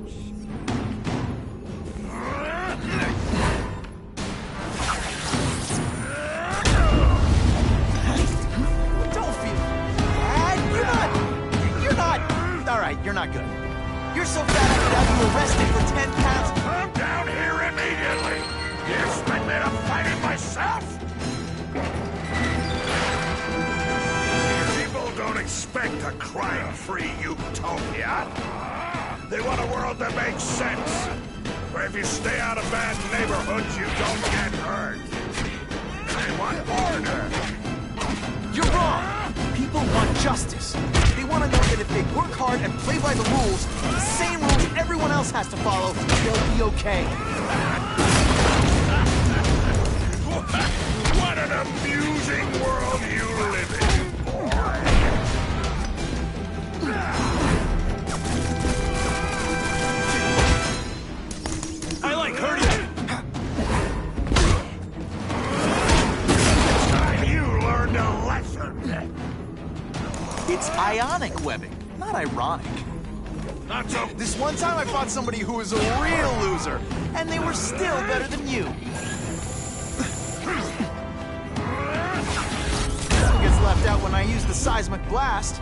Don't feel bad. You're not... All right, you're not good. You're so fat I could have you arrested for 10 pounds. Come down here immediately! You expect me to fight it myself? People don't expect a crime-free utopia. They want a world that makes sense. Where if you stay out of bad neighborhoods, you don't get hurt. They want order. You're wrong. People want justice. They want to know that if they work hard and play by the rules, the same rules everyone else has to follow, they'll be okay. What an amusing world you live in, boy. I like hurting you. Next time you learned a lesson. sonic webbing, not ironic. Not so... This one time I fought somebody who was a real loser, and they were still better than you. Someone gets left out when I use the seismic blast.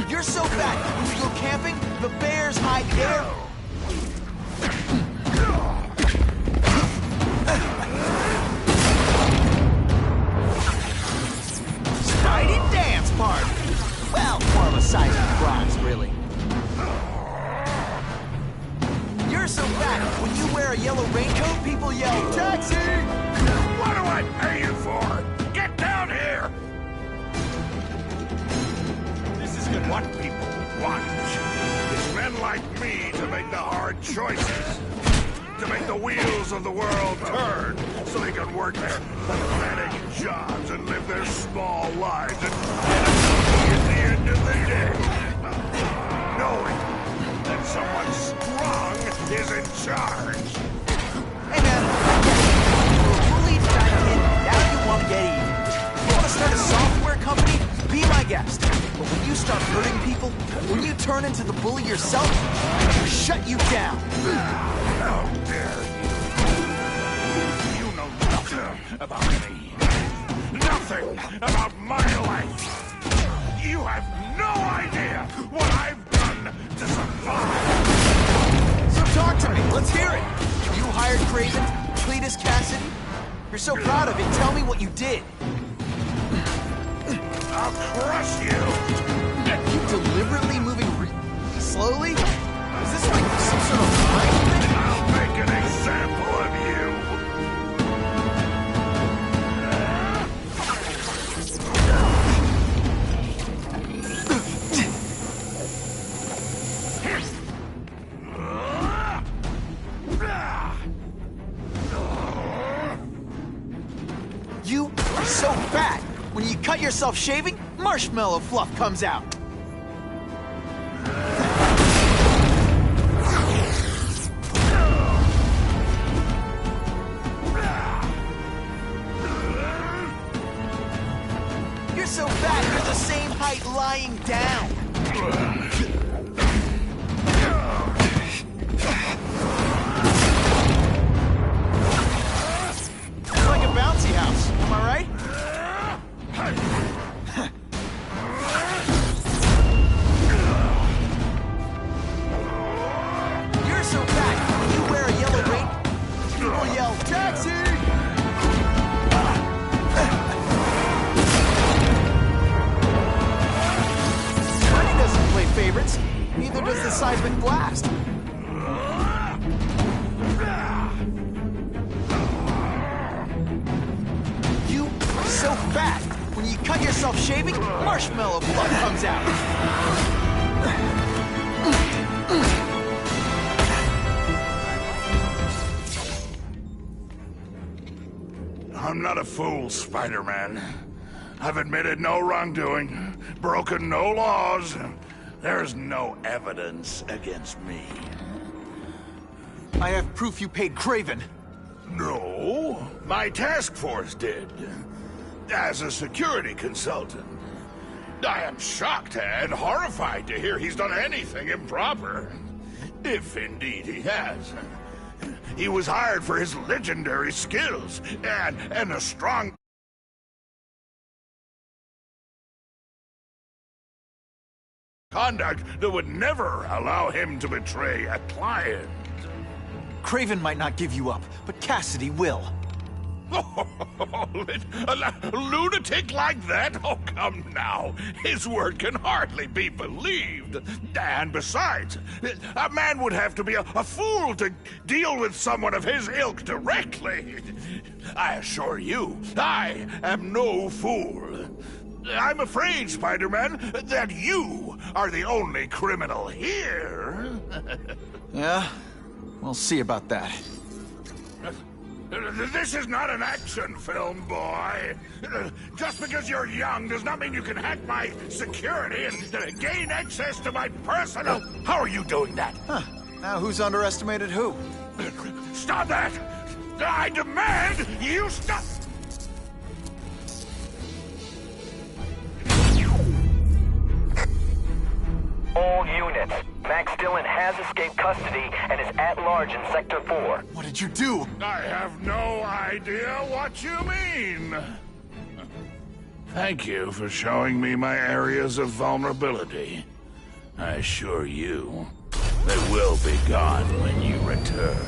You're so fat, when we go camping, the bears hide there. Spidey dance party. Well, more of a seismic blast, really. You're so fat, when you wear a yellow raincoat, people yell, "Taxi!" What do I pay you for? Get down here! This is what people want. It's men like me to make the hard choices. To make the wheels of the world turn so they can work their pathetic jobs and live their small lives and at the end of the day, knowing that someone strong is in charge. Hey man, you were bullied, fat kid, now you want to get even. You want to start a software company? Be my guest. But when you start hurting people, when you turn into the bully yourself, I'll shut you down. How dare you? You know nothing about me. Nothing about my life. You have no idea what I've done to survive. So talk to me. Let's hear it. You hired Craven, Cletus Cassidy? You're so proud of it. Tell me what you did. I'll crush you. You deliberately moving slowly? Is this like some sort of mind thing? I'll make an example of you. You are so fat. When you cut yourself shaving, marshmallow fluff comes out. You're so fat, you're the same height lying down. It's like a bouncy house, am I right? You're so fat, when you wear a yellow rain, people yell, "Taxi!" Money doesn't play favorites, neither does the seismic blast. You are so fat, when you cut yourself shaving, marshmallow fluff comes out. I'm not a fool, Spider-Man. I've admitted no wrongdoing, broken no laws. There's no evidence against me. I have proof you paid Craven. No, my task force did. As a security consultant. I am shocked and horrified to hear he's done anything improper. If indeed he has. He was hired for his legendary skills and a strong conduct that would never allow him to betray a client. Craven might not give you up, but Cassidy will. A lunatic like that? Oh, come now. His word can hardly be believed. And besides, a man would have to be a fool to deal with someone of his ilk directly. I assure you, I am no fool. I'm afraid, Spider-Man, that you are the only criminal here. Yeah? We'll see about that. This is not an action film, boy. Just because you're young does not mean you can hack my security and gain access to my personal... How are you doing that? Huh. Now who's underestimated who? Stop that! I demand you stop! Dillon has escaped custody and is at large in Sector 4. What did you do? I have no idea what you mean. Thank you for showing me my areas of vulnerability. I assure you, they will be gone when you return.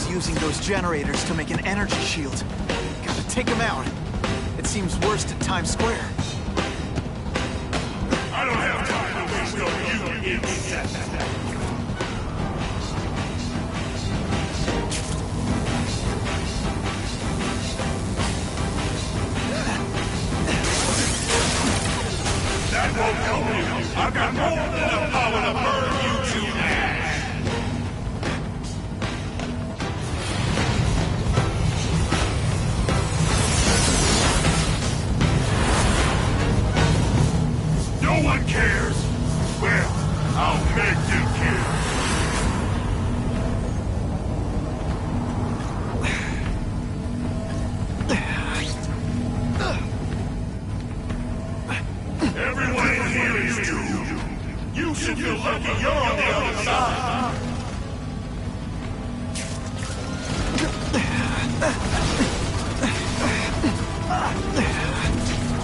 Using those generators to make an energy shield. Gotta take them out. It seems worst at Times Square. I don't have time to waste on you, insect. That won't help you. I've got more than enough power to burn you to ash. No one cares. Well, I'll make you care. Everyone in here is doomed. You should feel lucky you're on the other side.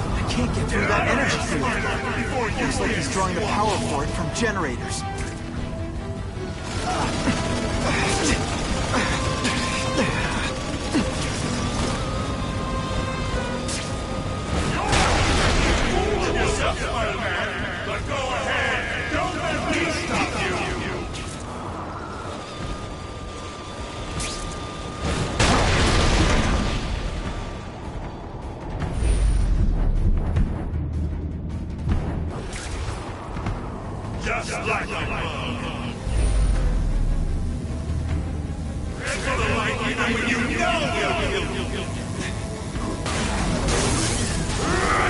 I can't get through that energy field. Looks like he's drawing the power for it from generators. But go ahead. Don't let me stop you. Just like a bug. It's gonna like even when you know.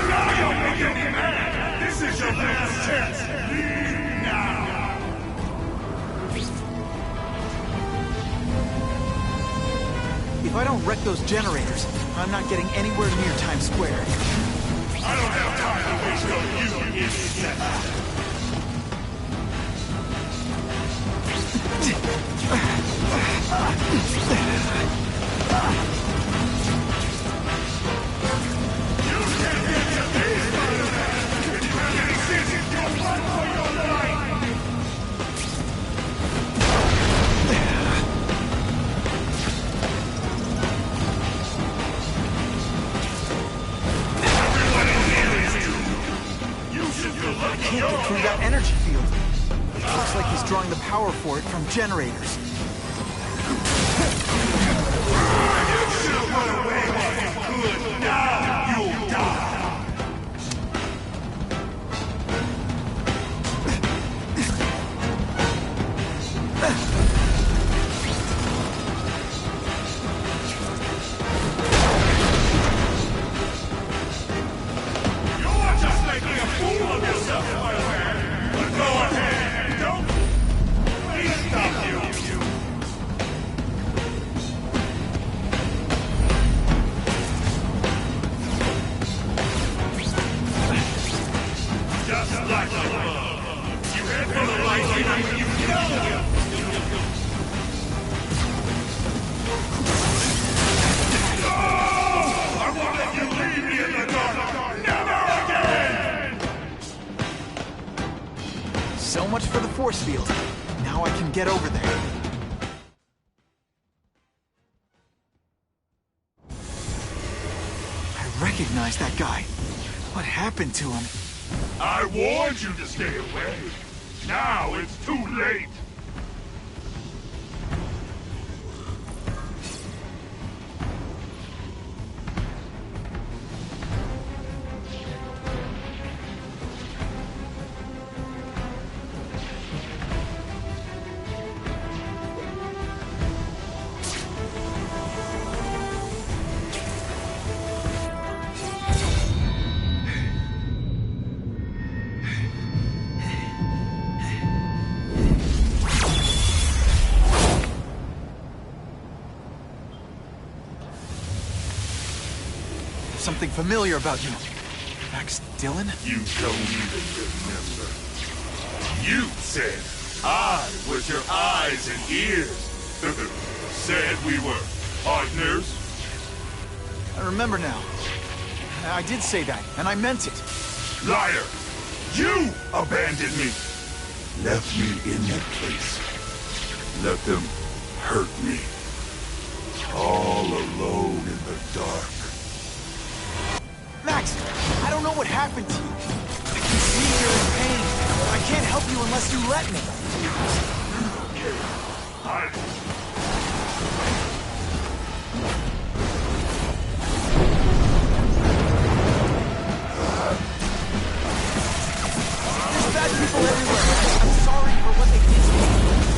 Now you're making me mad. This is your last chance. Leave now. If I don't wreck those generators, I'm not getting anywhere near Times Square. I don't have time to waste on you, insect. Can't get through that energy field. Looks like he's drawing the power for it from generators. You should have run away while you could. Now you'll die. You're just making a fool of yourself, my man. But go ahead. Don't let me stop you. field. Now I can get over there. I recognize that guy. What happened to him? I warned you to stay away. Now it's too late. Something familiar about you. Max Dillon? You don't even remember. You said I was your eyes and ears. Said we were partners. I remember now. I did say that, and I meant it. Liar! You abandoned me! Left me in that place. Let them hurt me. All alone in the dark. Max, I don't know what happened to you. I can see you're in pain. I can't help you unless you let me. There's bad people everywhere. I'm sorry for what they did to me.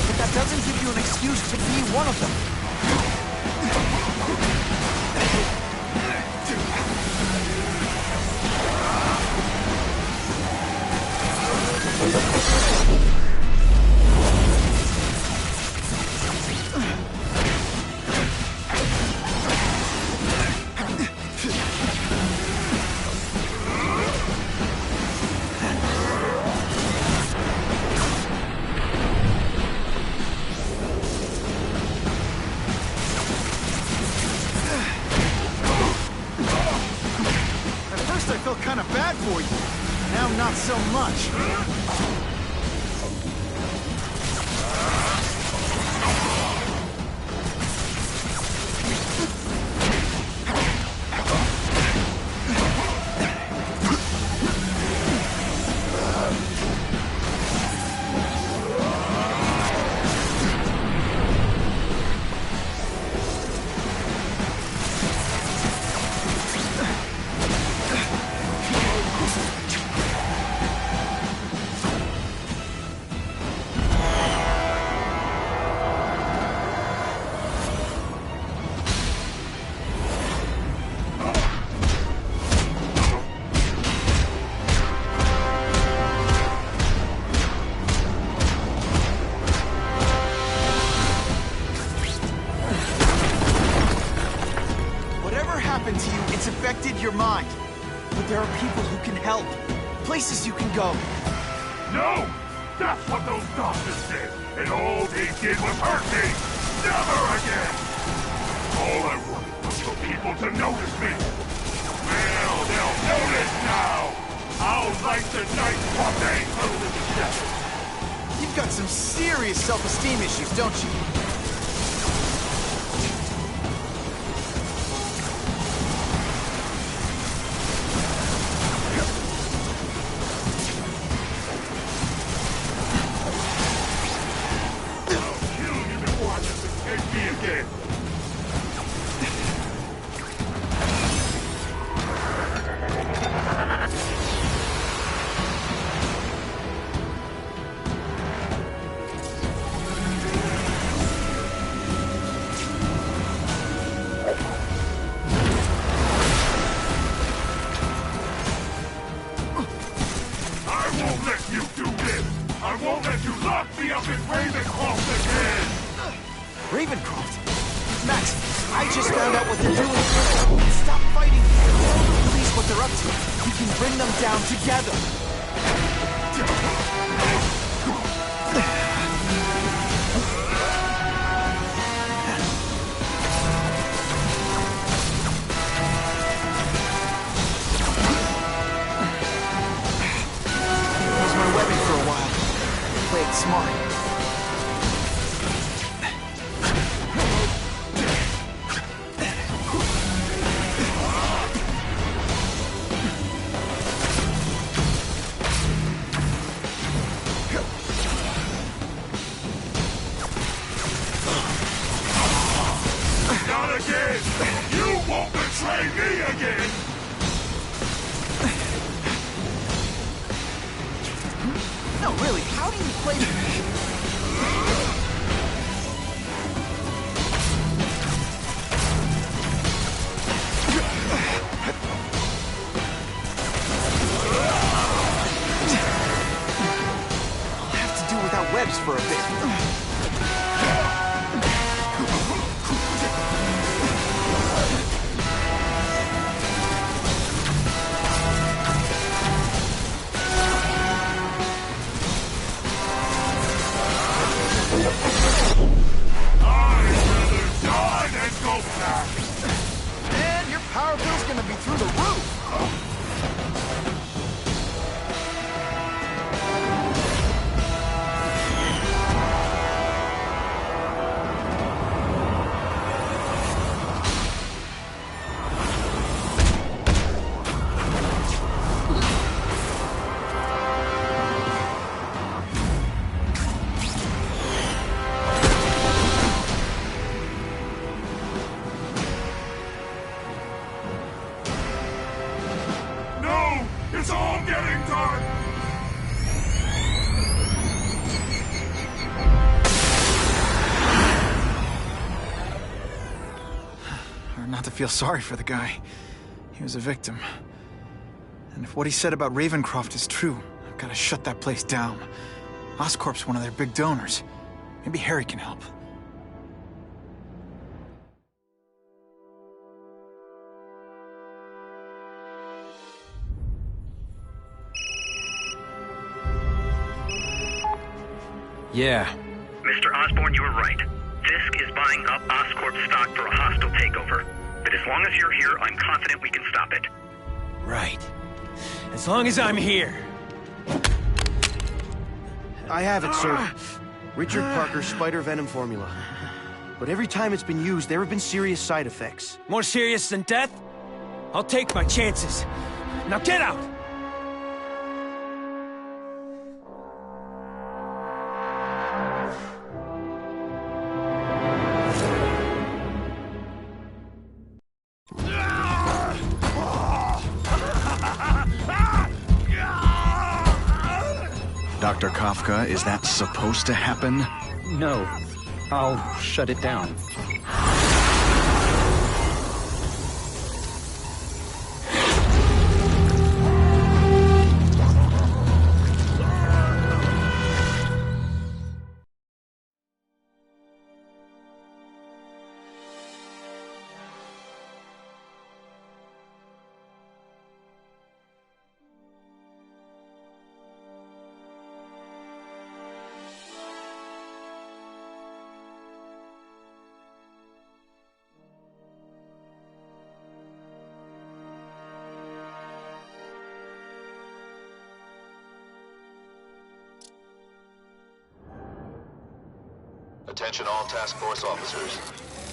But that doesn't give you an excuse to be one of them. I felt kind of bad for you. Now not so much. To you, it's affected your mind. But there are people who can help. Places you can go. No! That's what those doctors did! And all they did was hurt me! Never again! All I wanted was for people to notice me. Well, they'll notice now! I'll light the night what they threw to the devil! You've got some serious self-esteem issues, don't you? Ravencroft? Max, I just found out what they're doing. Stop fighting. Tell the police what they're up to. We can bring them down together. That was my weapon for a while. Play it smart. again! You won't betray me again! No, really, how do you play this? I'll have to do without webs for a bit. Man, your power bill's gonna be through the roof! No! It's all getting dark! Or not to feel sorry for the guy. He was a victim. And if what he said about Ravencroft is true, I've gotta shut that place down. Oscorp's one of their big donors. Maybe Harry can help. Yeah. Mr. Osborn, you were right. Fisk is buying up Oscorp stock for a hostile takeover. But as long as you're here, I'm confident we can stop it. Right. As long as I'm here. I have it, sir. Richard Parker's spider venom formula. But every time it's been used, there have been serious side effects. More serious than death? I'll take my chances. Now get out! Dr. Kafka, is that supposed to happen? No. I'll shut it down. Attention all task force officers.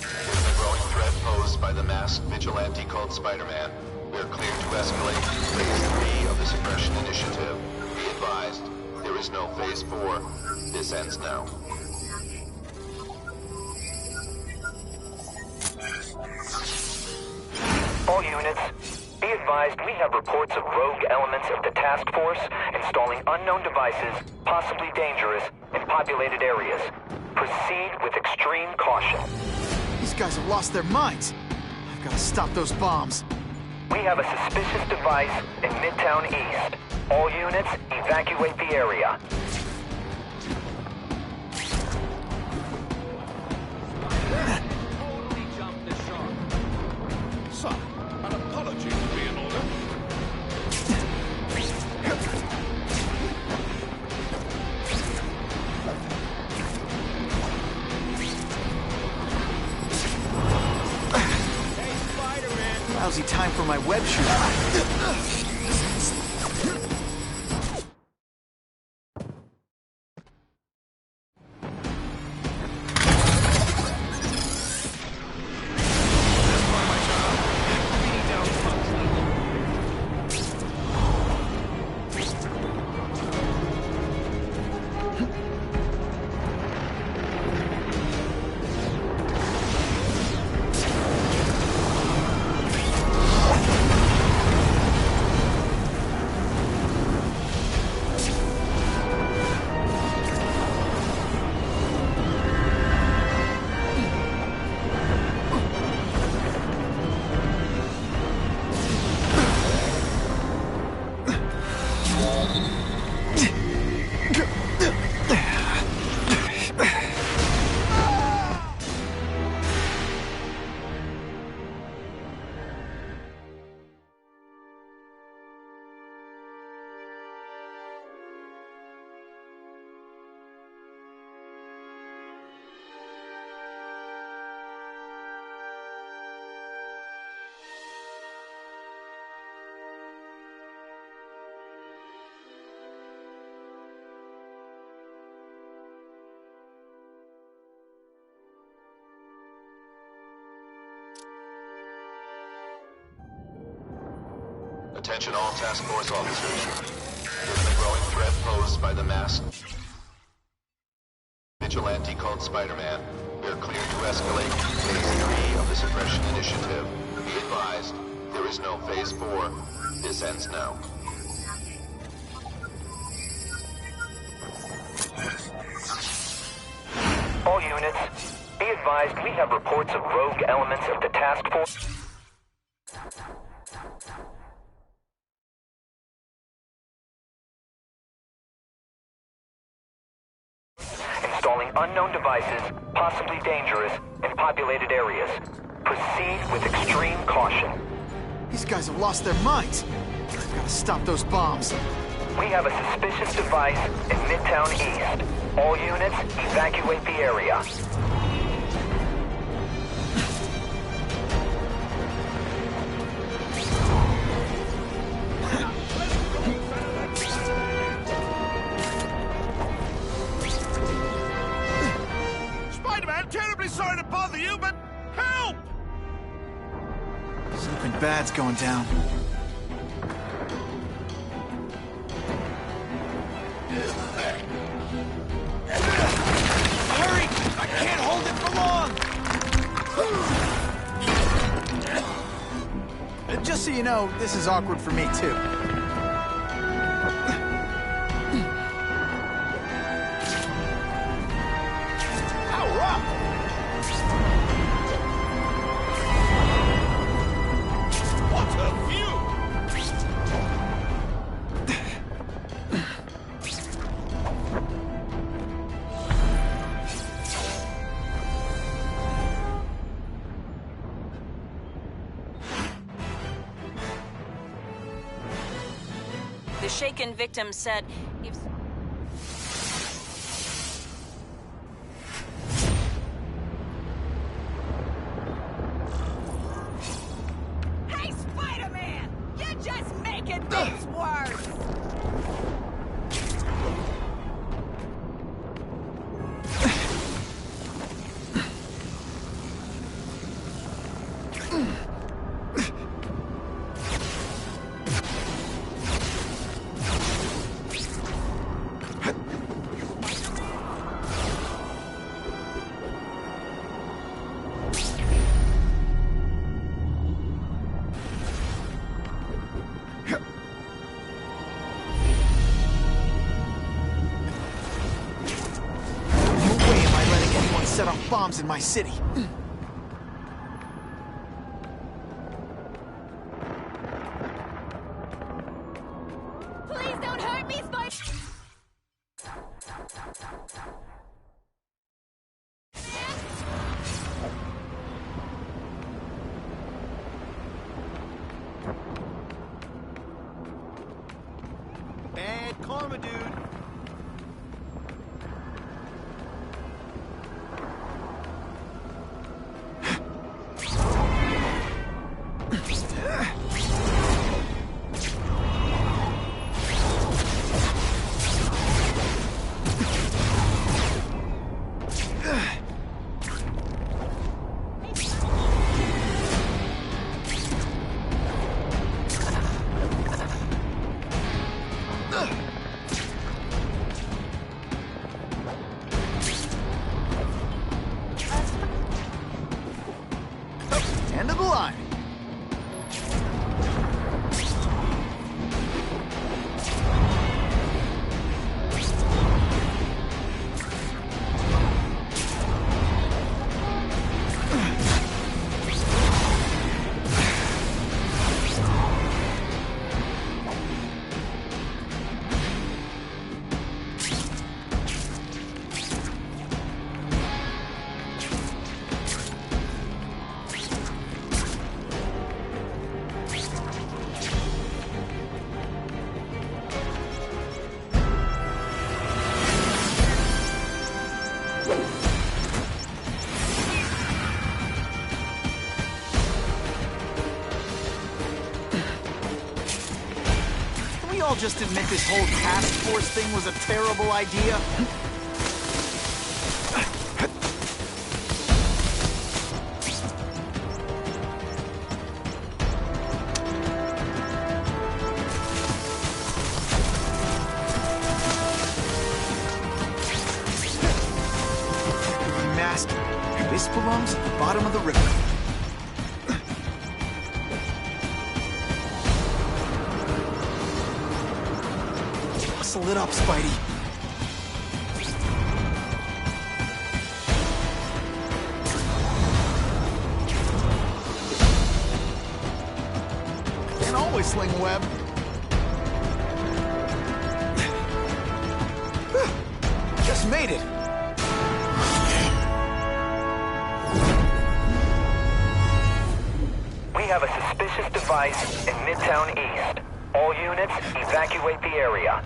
Given the growing threat posed by the masked vigilante called Spider-Man, we are clear to escalate Phase 3 of the Suppression Initiative. Be advised, there is no Phase 4. This ends now. All units, be advised we have reports of rogue elements of the task force installing unknown devices, possibly dangerous, in populated areas. Proceed with extreme caution. These guys have lost their minds. I've gotta stop those bombs. We have a suspicious device in Midtown East. All units, evacuate the area. Totally jumped the shark. Son, an apology would be in order. Lousy time for my web shooter. Attention all task force officers. Given the growing threat posed by the masked vigilante called Spider-Man, we are cleared to escalate Phase 3 of the Suppression Initiative. Be advised, there is no Phase 4. This ends now. All units, be advised we have reports of rogue elements of the task force installing unknown devices, possibly dangerous, in populated areas. Proceed with extreme caution. These guys have lost their minds. I've got to stop those bombs. We have a suspicious device in Midtown East. All units, evacuate the area. Spider-Man, terribly sorry to bother you, but help! Something bad's going down. Hurry! I can't hold it for long! Just so you know, this is awkward for me, too. Power up! What a view! The shaken victim said if... Hey, Spider-Man! You're just making things worse! Set off bombs in my city. Please don't hurt me, Spider... Bad karma, dude. End of the line. We all just admit this whole task force thing was a terrible idea? gas belongs at the bottom of the river. Muscle it up, Spidey. Can't always sling a web. Just made it. We have a suspicious device in Midtown East. All units, evacuate the area.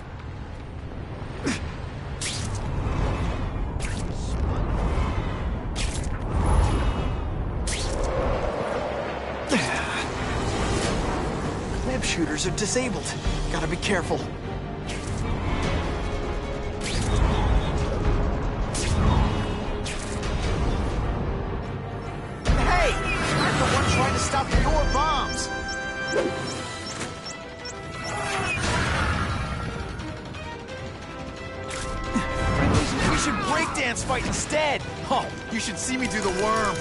Web shooters are disabled. Gotta be careful. Hey! I'm the one trying to stop your bombs! We should breakdance fight instead! Oh, you should see me do the worm.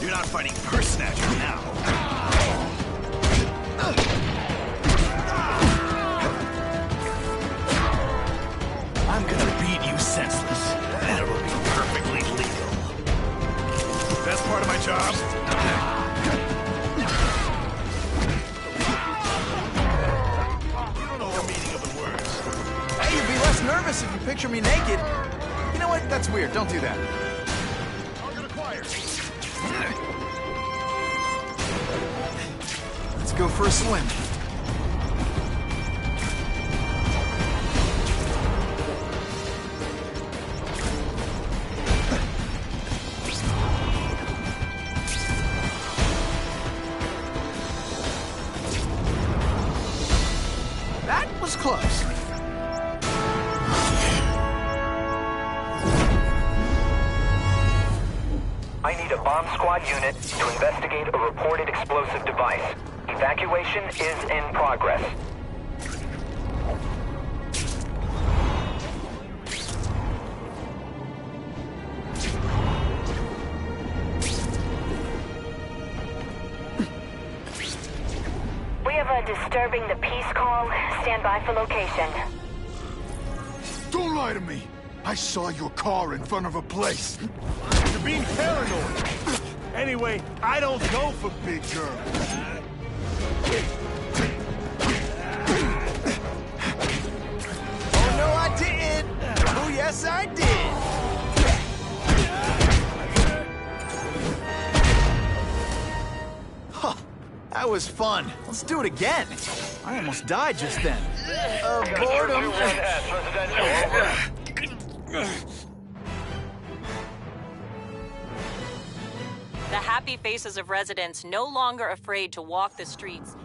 You're not fighting Purse Snatcher now. I'm gonna beat you senseless, and it will be perfectly legal. Best part of my job? You don't know the meaning of the words. Hey, you'd be less nervous if you picture me naked. You know what? That's weird. Don't do that. Target acquired. Let's go for a swim. That was close. I need a bomb squad unit to investigate a reported explosive device. Evacuation is in progress. We have a disturbing the peace call. Stand by for location. Don't lie to me! I saw your car in front of a place. You're being paranoid. Anyway, I don't go for big girls. Oh, no, I didn't! Oh, yes, I did! Huh, that was fun. Let's do it again. I almost died just then. Boredom. The happy faces of residents no longer afraid to walk the streets.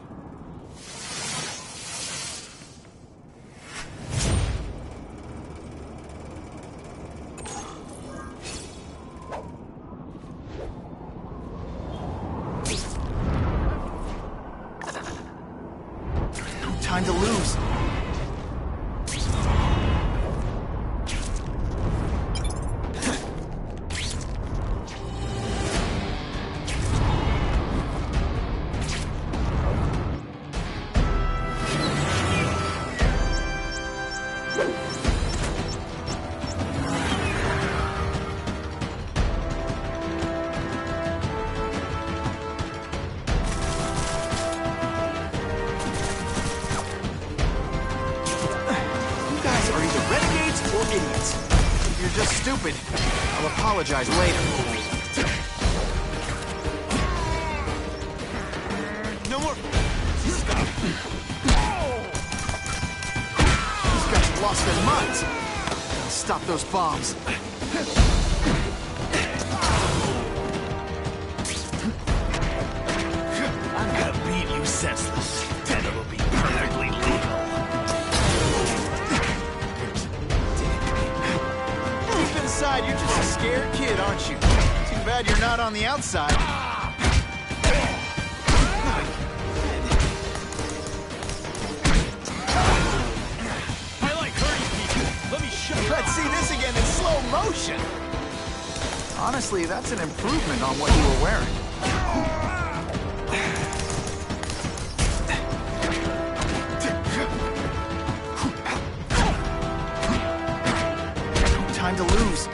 No time to lose. Idiots. You're just stupid. I'll apologize later. No more. Stop. These guys have lost their minds. I'll stop those bombs. I'm gonna beat you senseless, and it'll be perfectly legal. Inside, you're just a scared kid, aren't you? Too bad you're not on the outside. I like hurting people. Let me Let's see this again in slow motion! Honestly, that's an improvement on what you were wearing. Time to lose.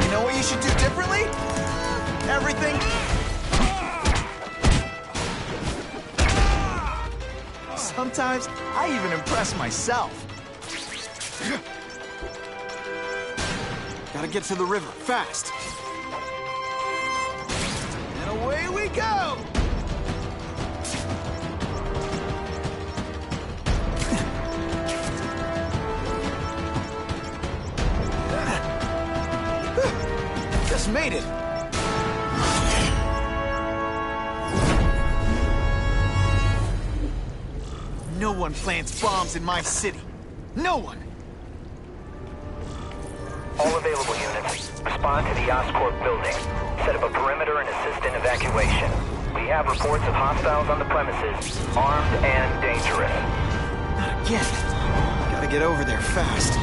You know what you should do differently? Everything... Sometimes, I even impress myself. Gotta get to the river, fast. And away we go! Just made it. No one plants bombs in my city. No one! All available units, respond to the Oscorp building. Set up a perimeter and assist in evacuation. We have reports of hostiles on the premises, armed and dangerous. Not again. Gotta get over there fast.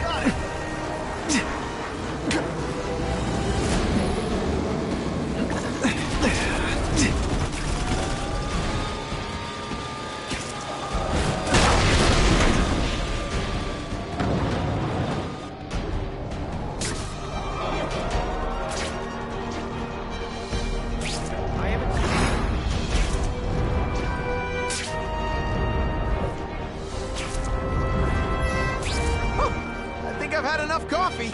Got it! I've had enough coffee.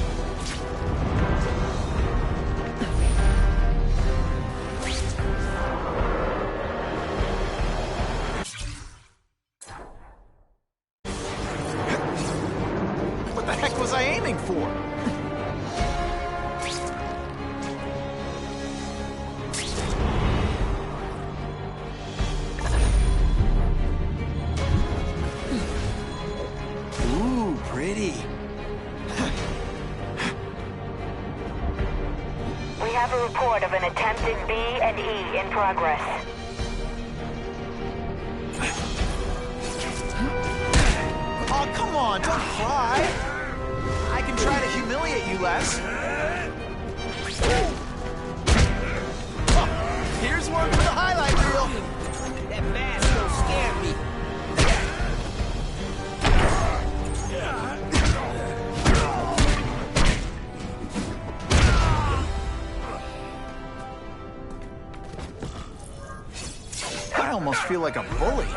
What the heck was I aiming for? Ooh, pretty. We have a report of an attempted B&E in progress. Oh, come on, don't cry. I can try to humiliate you less. Oh, here's one for the highlight reel. That mask don't scare me. I almost feel like a bully.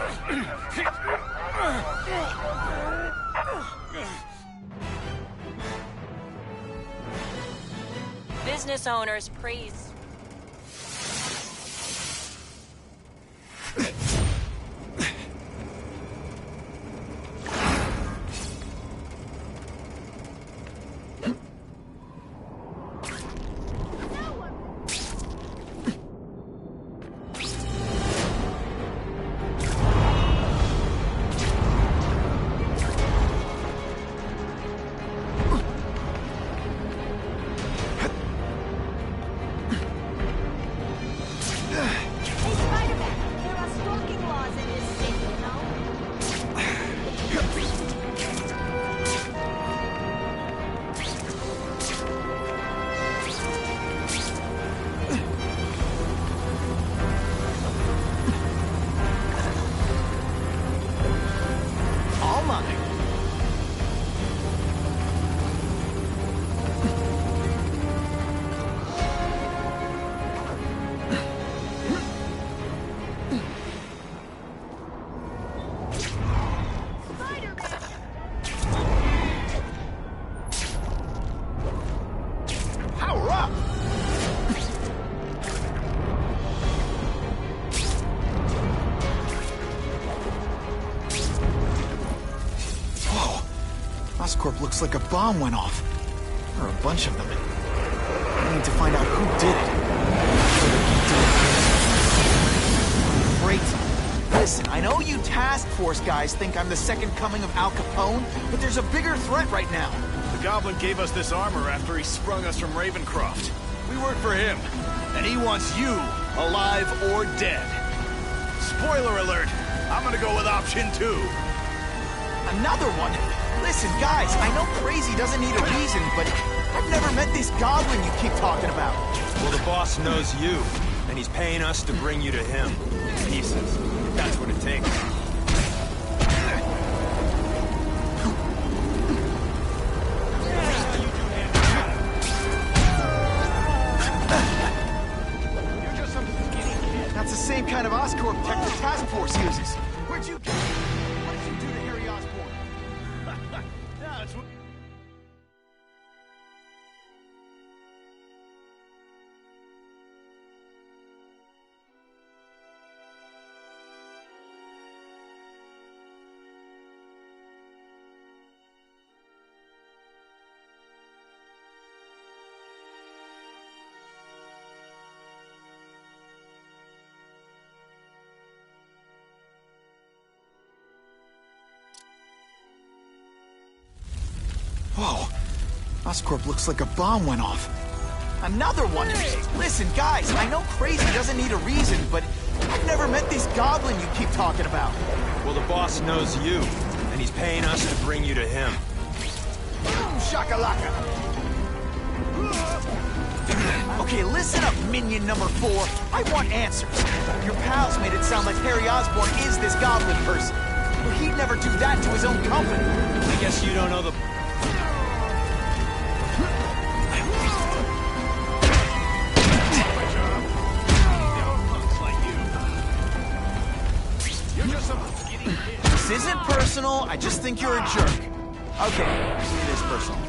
Business owners praise. Oscorp looks like a bomb went off. Or a bunch of them. I need to find out who did it. Great. Listen, I know you task force guys think I'm the second coming of Al Capone, but there's a bigger threat right now. The Goblin gave us this armor after he sprung us from Ravencroft. We work for him, and he wants you alive or dead. Spoiler alert, I'm gonna go with option 2. Another one? Listen, guys, I know crazy doesn't need a reason, but I've never met this goblin you keep talking about. Well, the boss knows you, and he's paying us to bring you to him. Pieces. That's what it takes. That's the same kind of Oscorp tech the task force uses. Where'd you get it? What did you do to Harry Osborn? That's what... Whoa. Oscorp looks like a bomb went off. Another one! Listen, guys, I know crazy doesn't need a reason, but I've never met this goblin you keep talking about. Well, the boss knows you, and he's paying us to bring you to him. Boom shakalaka! Okay, listen up, minion number 4. I want answers. Your pals made it sound like Harry Osborn is this goblin person. But he'd never do that to his own company. I guess you don't know the... This isn't personal, I just think you're a jerk. Okay, it is personal.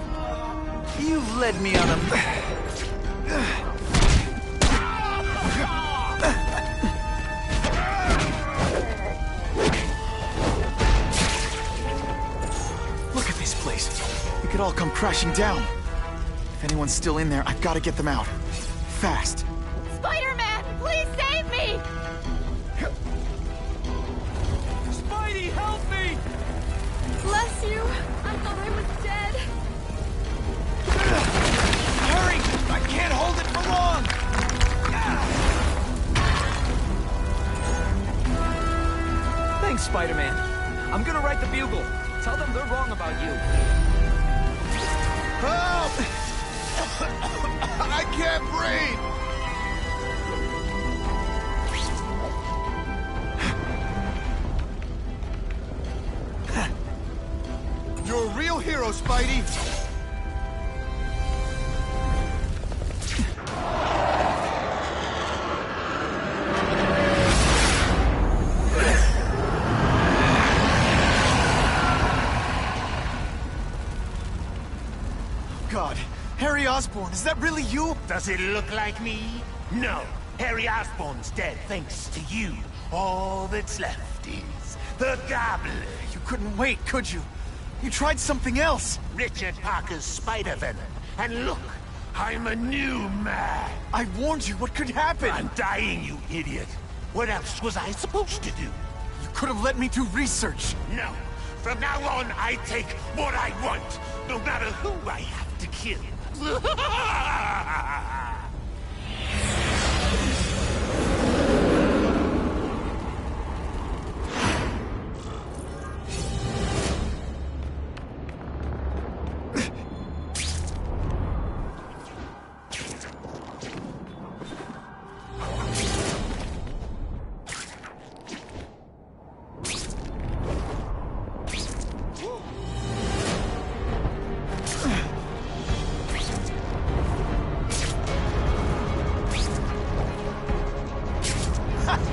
You've led me on a... Look at this place. It could all come crashing down. If anyone's still in there, I've got to get them out. Fast. Spider-Man, please save me! Spidey, help me! Bless you. I thought I was dead. Hurry! I can't hold it for long! Thanks, Spider-Man. I'm gonna write the Bugle. Tell them they're wrong about you. Help! I can't breathe! You're a real hero, Spidey! God, Harry Osborn, is that really you? Does it look like me? No. Harry Osborn's dead thanks to you. All that's left is the Goblin. You couldn't wait, could you? You tried something else. Richard Parker's spider venom. And look, I'm a new man. I warned you what could happen. I'm dying, you idiot. What else was I supposed to do? You could have let me do research. No. From now on, I take what I want, no matter who I have to kill.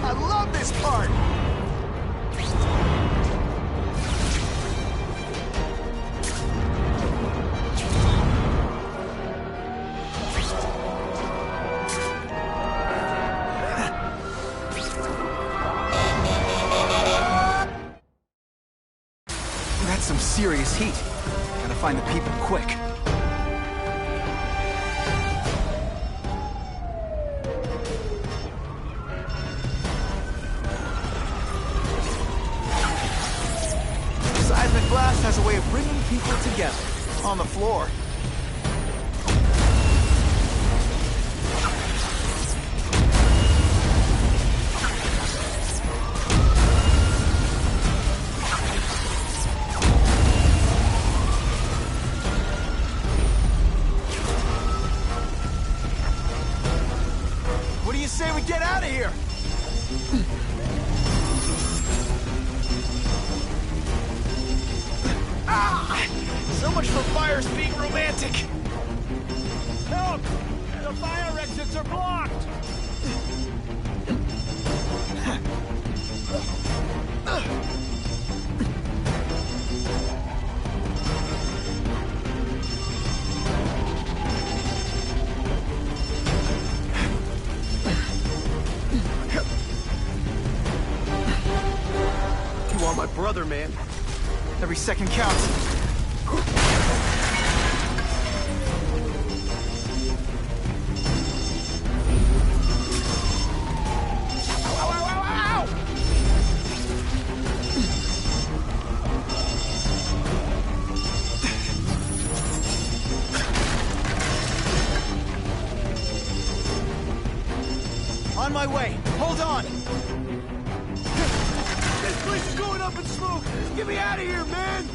I love this part! That's some serious heat. Gotta find the people quick. Seismic blast has a way of bringing people together. On the floor. So much for fires being romantic! Help! The fire exits are blocked! You are my brother, man. Every second counts. On my way. Hold on. This place is going up in smoke! Get me out of here, man!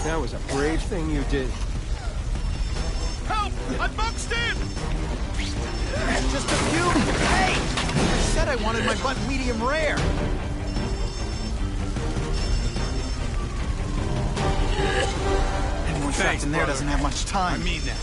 That was a brave thing you did. Help! I'm boxed in! Just a few. Hey! I said I wanted my butt medium rare. Anyone trapped in there doesn't have much time. I mean that.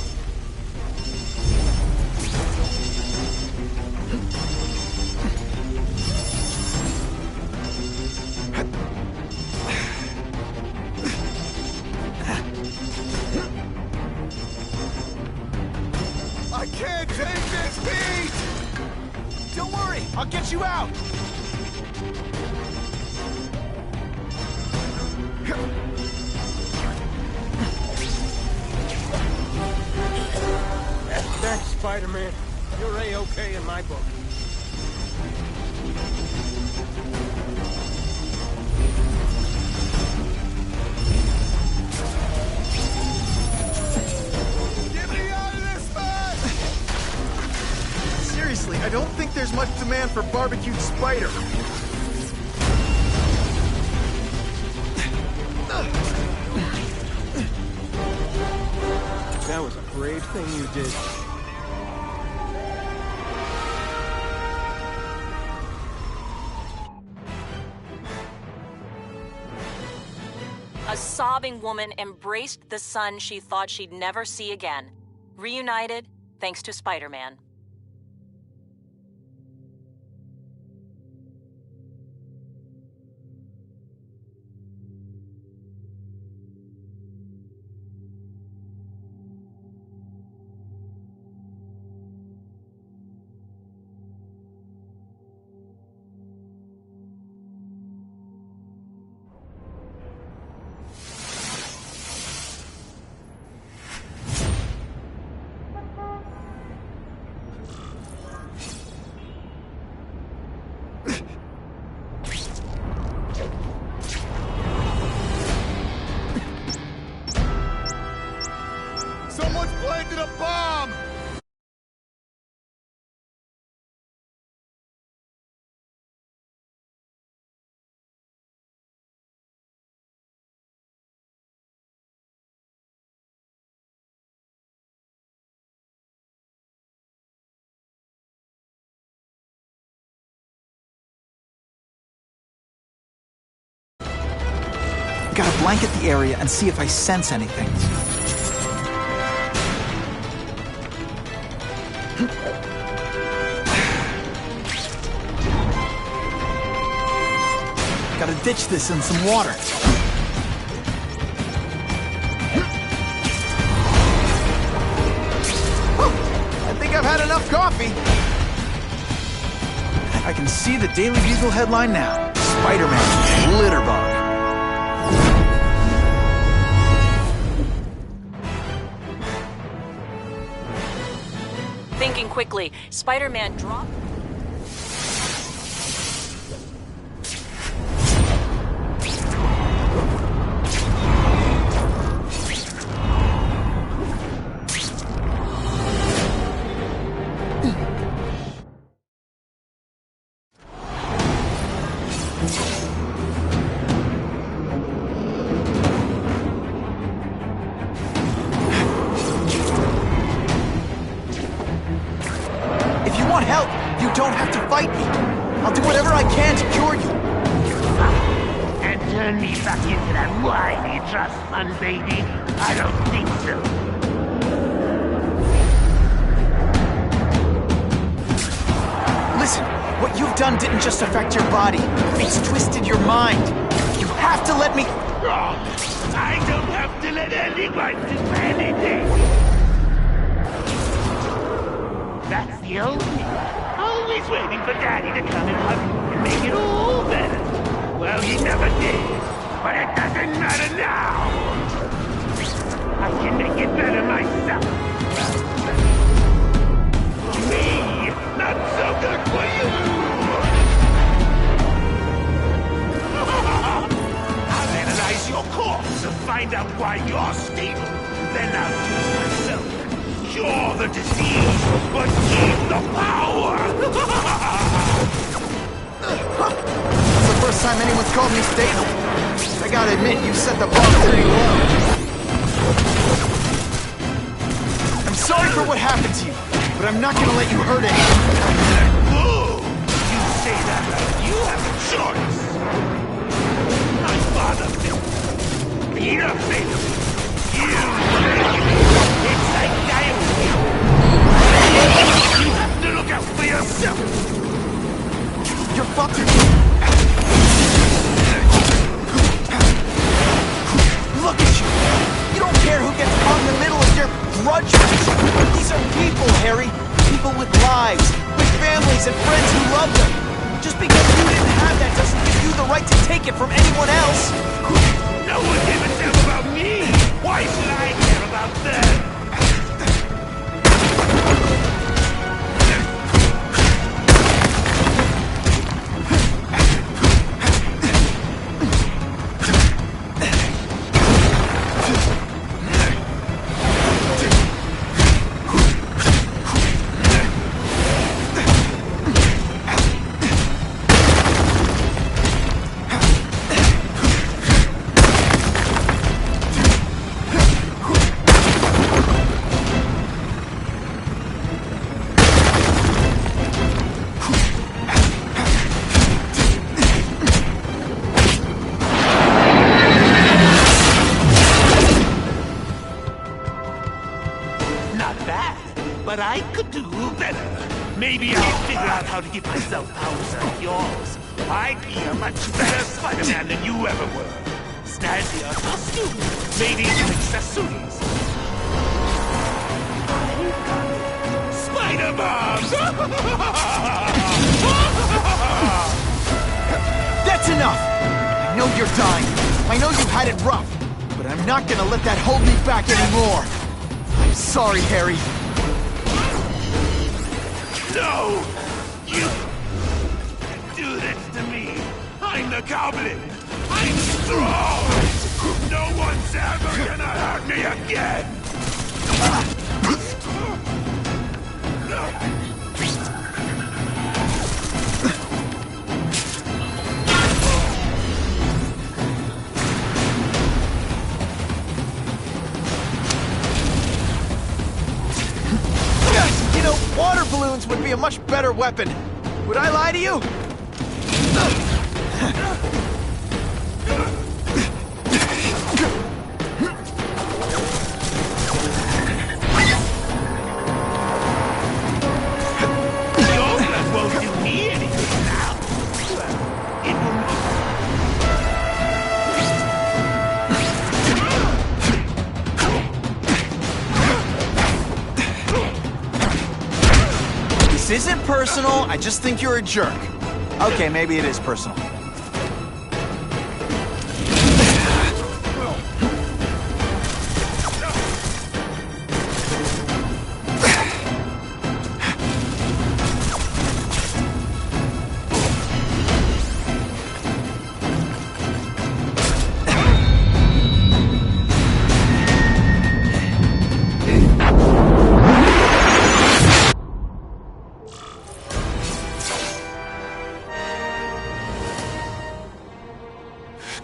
I can't take this heat! Don't worry, I'll get you out! Thanks, Spider-Man. You're A-okay in my book. Get me out of this mess! Seriously, I don't think there's much demand for barbecued spider. That was a brave thing you did. A sobbing woman embraced the son she thought she'd never see again. Reunited, thanks to Spider-Man. Someone's planted a bomb! Gotta blanket the area and see if I sense anything. Gotta ditch this in some water. I think I've had enough coffee. I can see the Daily Bugle headline now. Spider-Man, Litterbug. Thinking quickly, Spider-Man dropped... want help, you don't have to fight me. I'll do whatever I can to cure you. And turn me back into that whiny trust fund baby? I don't think so. Listen, what you've done didn't just affect your body. It's twisted your mind. You have to let me... I don't have to let anyone do anything. That's the old me. Always waiting for Daddy to come and hug me and make it all better. Well, he never did. But it doesn't matter now. I can make it better myself. Me, not so good for you. I'll analyze your corpse and find out why you're stable. Then I'll choose myself. Cure the disease, but keep the power! It's the first time anyone's called me stable. I gotta admit, you set the bar pretty low. I'm sorry for what happened to you, but I'm not gonna let you hurt anyone. Ooh, you say that like you have a choice. My father failed. Peter failed. You failed. It's like diarrhea. You have to look out for yourself. You're fucked. Look at you. You don't care who gets caught in the middle of your grudge match. These are people, Harry. People with lives, with families and friends who love them. Just because you didn't have that doesn't give you the right to take it from anyone else. No one gave a damn about me. Why should I care about them? But I could do better. Maybe I'll figure out how to give myself powers like yours. I'd be a much better Spider-Man than you ever were. Snazzier costumes, maybe some accessories. Spider bombs! That's enough! I know you're dying. I know you had it rough. But I'm not gonna let that hold me back anymore. I'm sorry, Harry. No! You do this to me! I'm the Goblin! I'm strong! No one's ever gonna hurt me again! You know, water balloons would be a much better weapon. Would I lie to you? This isn't personal, I just think you're a jerk. Okay, maybe it is personal.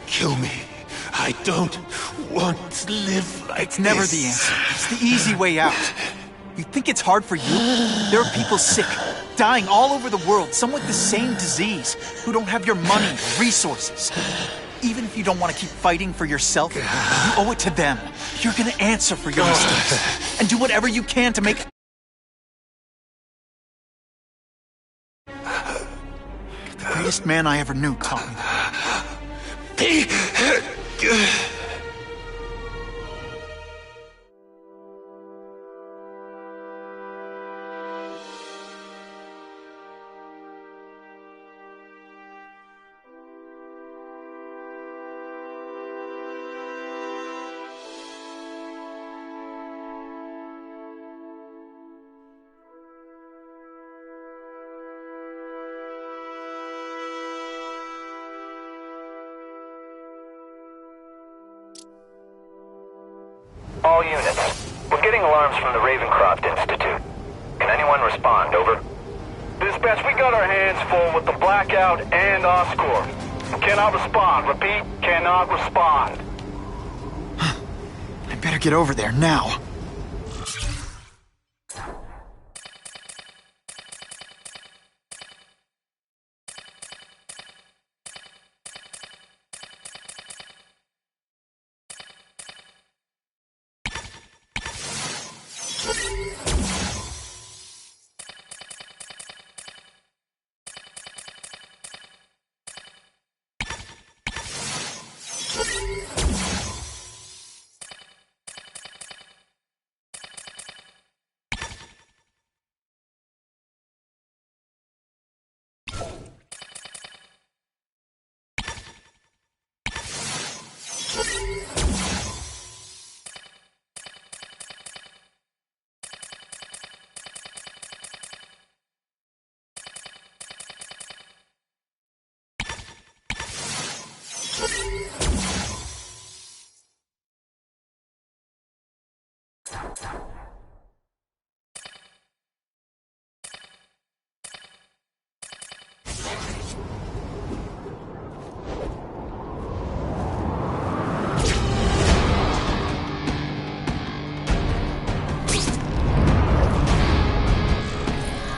Kill me. I don't want to live like It's never the answer. It's the easy way out. You think it's hard for you? There are people sick, dying all over the world, some with the same disease, who don't have your money or resources. Even if you don't want to keep fighting for yourself, you owe it to them. You're gonna answer for your mistakes, and do whatever you can to make... The greatest man I ever knew taught me that. All units. We're getting alarms from the Ravencroft Institute. Can anyone respond? Over. Dispatch, we got our hands full with the Blackout and Oscorp. Cannot respond. Repeat, cannot respond. I better get over there now.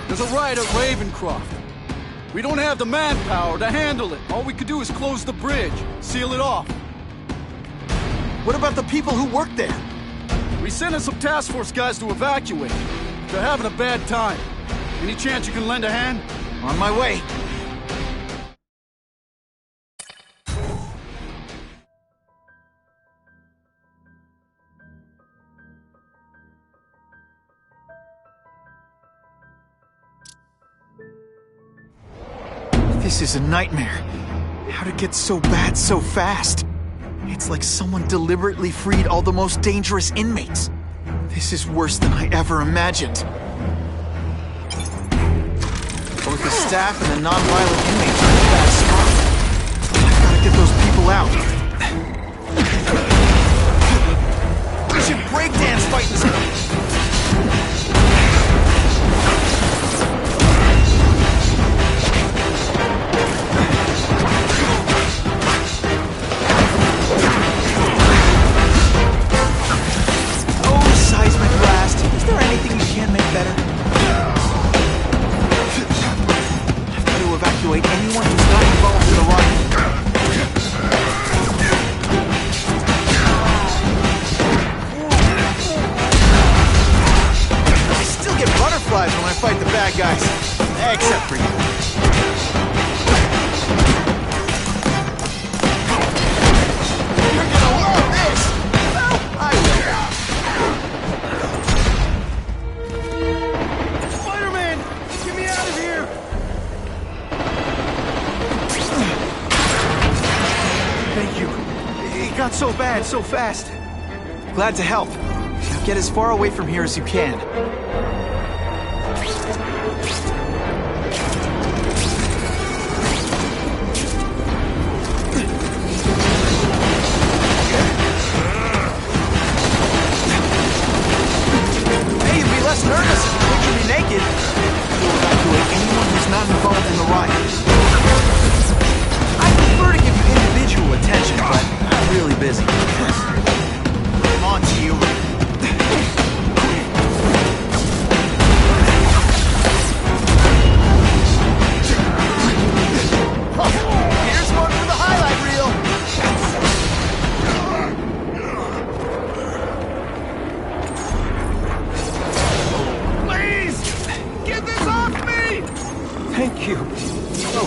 There's a riot at Ravencroft. We don't have the manpower to handle it. All we could do is close the bridge, seal it off. What about the people who work there? We sent in some task force guys to evacuate. They're having a bad time. Any chance you can lend a hand? On my way. This is a nightmare. How'd it get so bad so fast? It's like someone deliberately freed all the most dangerous inmates. This is worse than I ever imagined. Both the staff and the non-violent inmates are in a bad spot. I've gotta get those people out. We should breakdance fighting some... Anyone who's not involved in the riot. I still get butterflies when I fight the bad guys. Except for you. You're gonna love this! Well, I will. Spider-Man! Get me out of here! Thank you. It got so bad, so fast. Glad to help. Now get as far away from here as you can. Hey, you'd be less nervous if you picture me naked. You'll evacuate anyone who's not involved in the riot. I prefer to give you individual attention, but I'm really busy. On to you.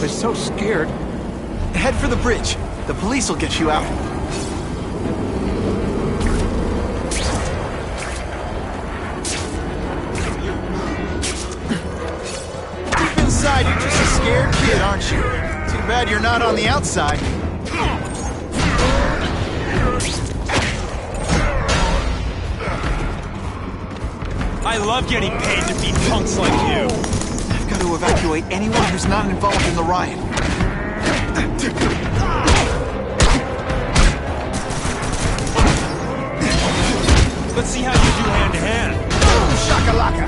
is so scared. Head for the bridge. The police will get you out. Deep inside, you're just a scared kid, aren't you? Too bad you're not on the outside. I love getting paid to beat punks like you. I've got to evacuate anyone who's not involved in the riot. Let's see how you do hand-to-hand. Shakalaka!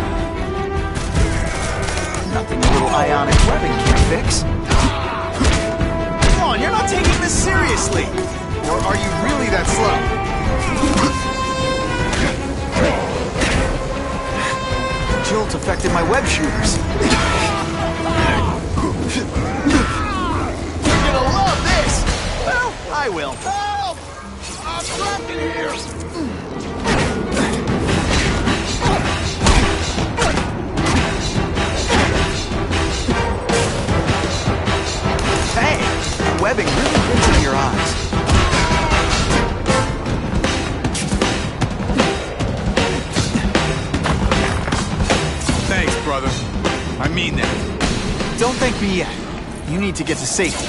Nothing a little ionic webbing can't fix. Come on, you're not taking this seriously! Or are you really that slow? Jolt affected my web shooters. You're gonna love this! Well, I will. Help! I'm trapped in here! Hey! Webbing really gets in your eyes. Thanks, brother. I mean that. Don't thank me yet. You need to get to safety.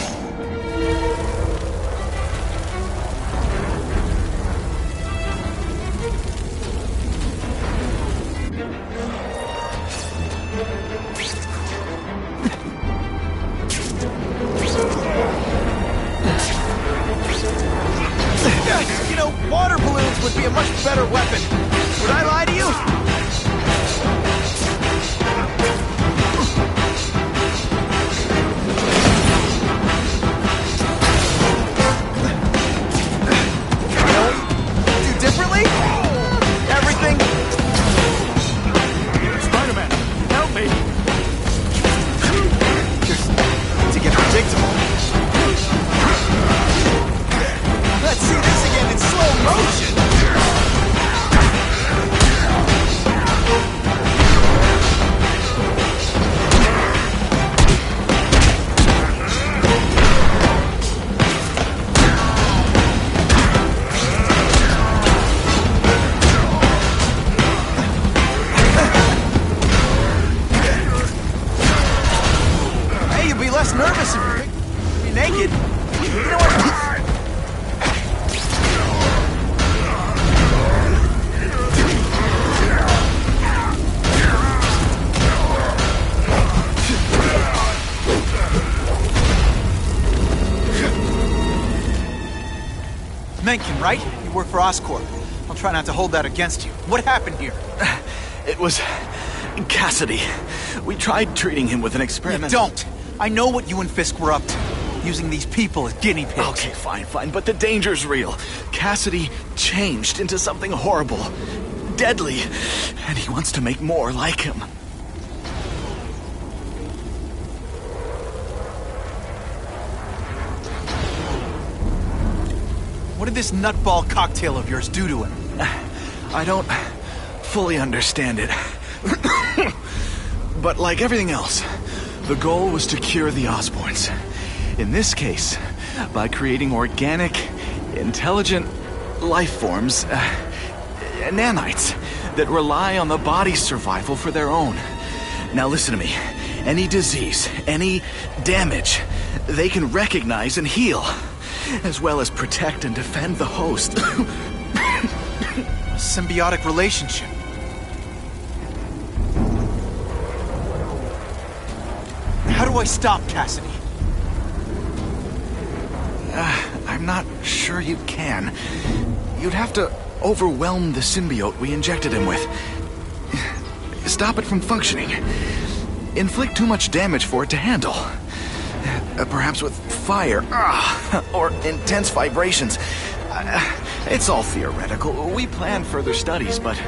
You know, water balloons would be a much better weapon. Would I lie to you? Differently? Everything? Spider-Man, help me! Just to get predictable. Let's see this again in slow motion! Less nervous if you're naked. You know what? Mencken, right? You work for Oscorp. I'll try not to hold that against you. What happened here? It was Cassidy. We tried treating him with an experiment. You don't! I know what you and Fisk were up to. Using these people as guinea pigs. Okay, fine, but the danger's real. Cassidy changed into something horrible. Deadly. And he wants to make more like him. What did this nutball cocktail of yours do to him? I don't fully understand it. But like everything else, the goal was to cure the Osborns. In this case, by creating organic, intelligent life forms, nanites, that rely on the body's survival for their own. Now listen to me. Any disease, any damage, they can recognize and heal, as well as protect and defend the host. A symbiotic relationship. How do I stop Cassidy? I'm not sure you can. You'd have to overwhelm the symbiote we injected him with. Stop it from functioning. Inflict too much damage for it to handle. Perhaps with fire, or intense vibrations. It's all theoretical. We plan further studies, but...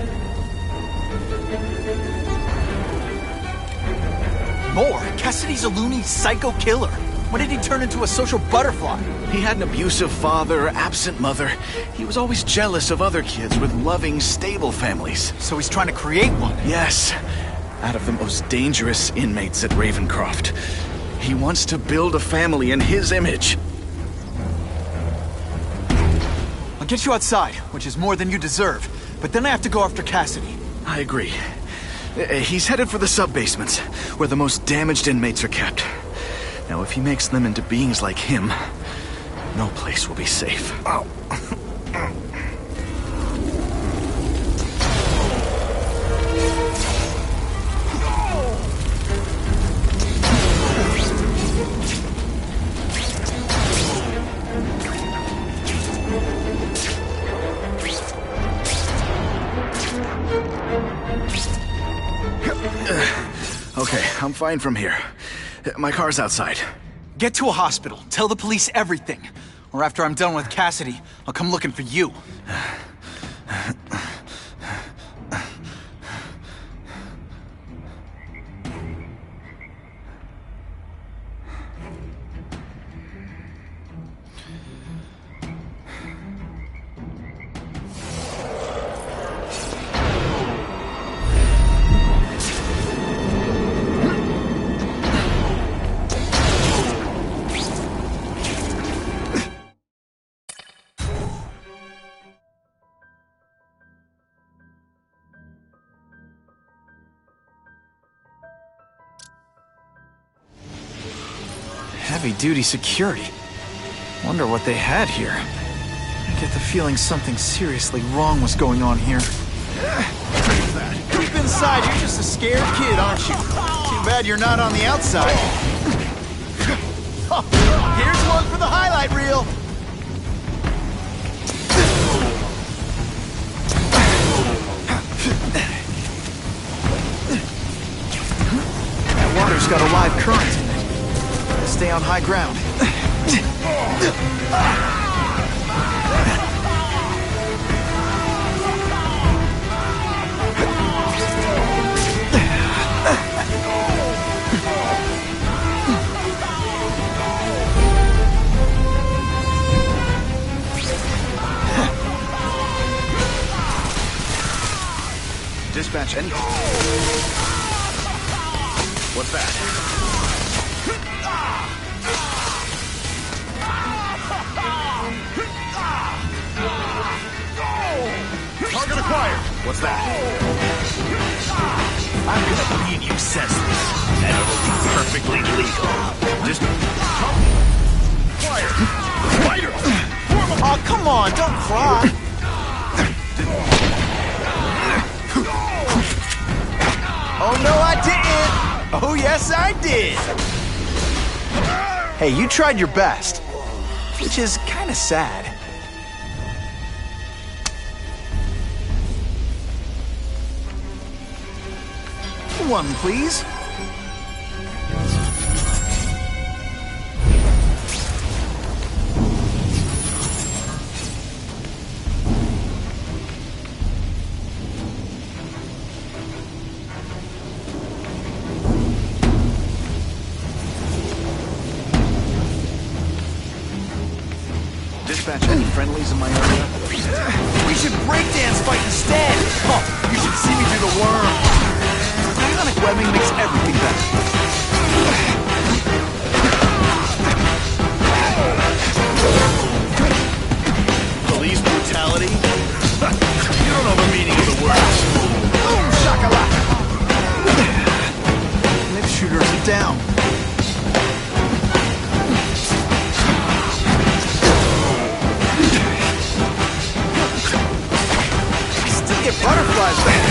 More? Cassidy's a loony psycho killer. When did he turn into a social butterfly? He had an abusive father, absent mother. He was always jealous of other kids with loving, stable families. So he's trying to create one? Yes. Out of the most dangerous inmates at Ravencroft. He wants to build a family in his image. I'll get you outside, which is more than you deserve. But then I have to go after Cassidy. I agree. He's headed for the sub-basements, where the most damaged inmates are kept. Now, if he makes them into beings like him, no place will be safe. Oh. Okay, I'm fine from here. My car's outside. Get to a hospital. Tell the police everything. Or after I'm done with Cassidy, I'll come looking for you. Heavy-duty security. Wonder what they had here. I get the feeling something seriously wrong was going on here. Deep inside, you're just a scared kid, aren't you? Too bad you're not on the outside. Here's one for the highlight reel. That water's got a live current in it. Stay on high ground. Dispatch anything. What's that? Target acquired! What's that? I'm gonna beat you senseless, and it'll be perfectly legal. Just... Fire! Spider! Oh, come on, don't cry. Oh, no, I didn't. Oh, yes, I did. Hey, you tried your best, which is kind of sad. One, please. Dispatch any friendlies in my area? We should breakdance fight instead. Oh, you should see me do the worm. Ionic webbing makes everything better. Police brutality? You don't know the meaning of the words. Boom, shakalaka. Live shooters are down. Still get butterflies back.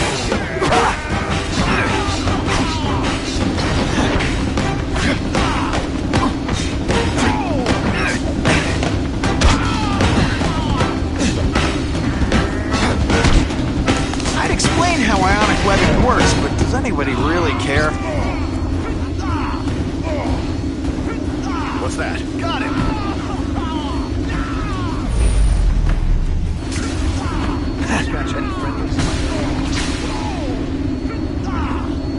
How ionic webbing works, but does anybody really care? What's that? Got him! Dispatch any friendlies?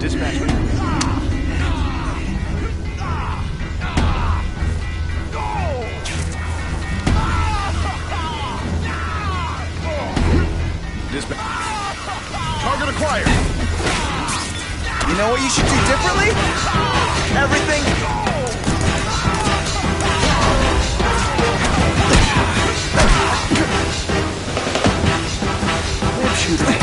Dispatch. Dispatch. Target acquired! You know what you should do differently? Everything shoot me.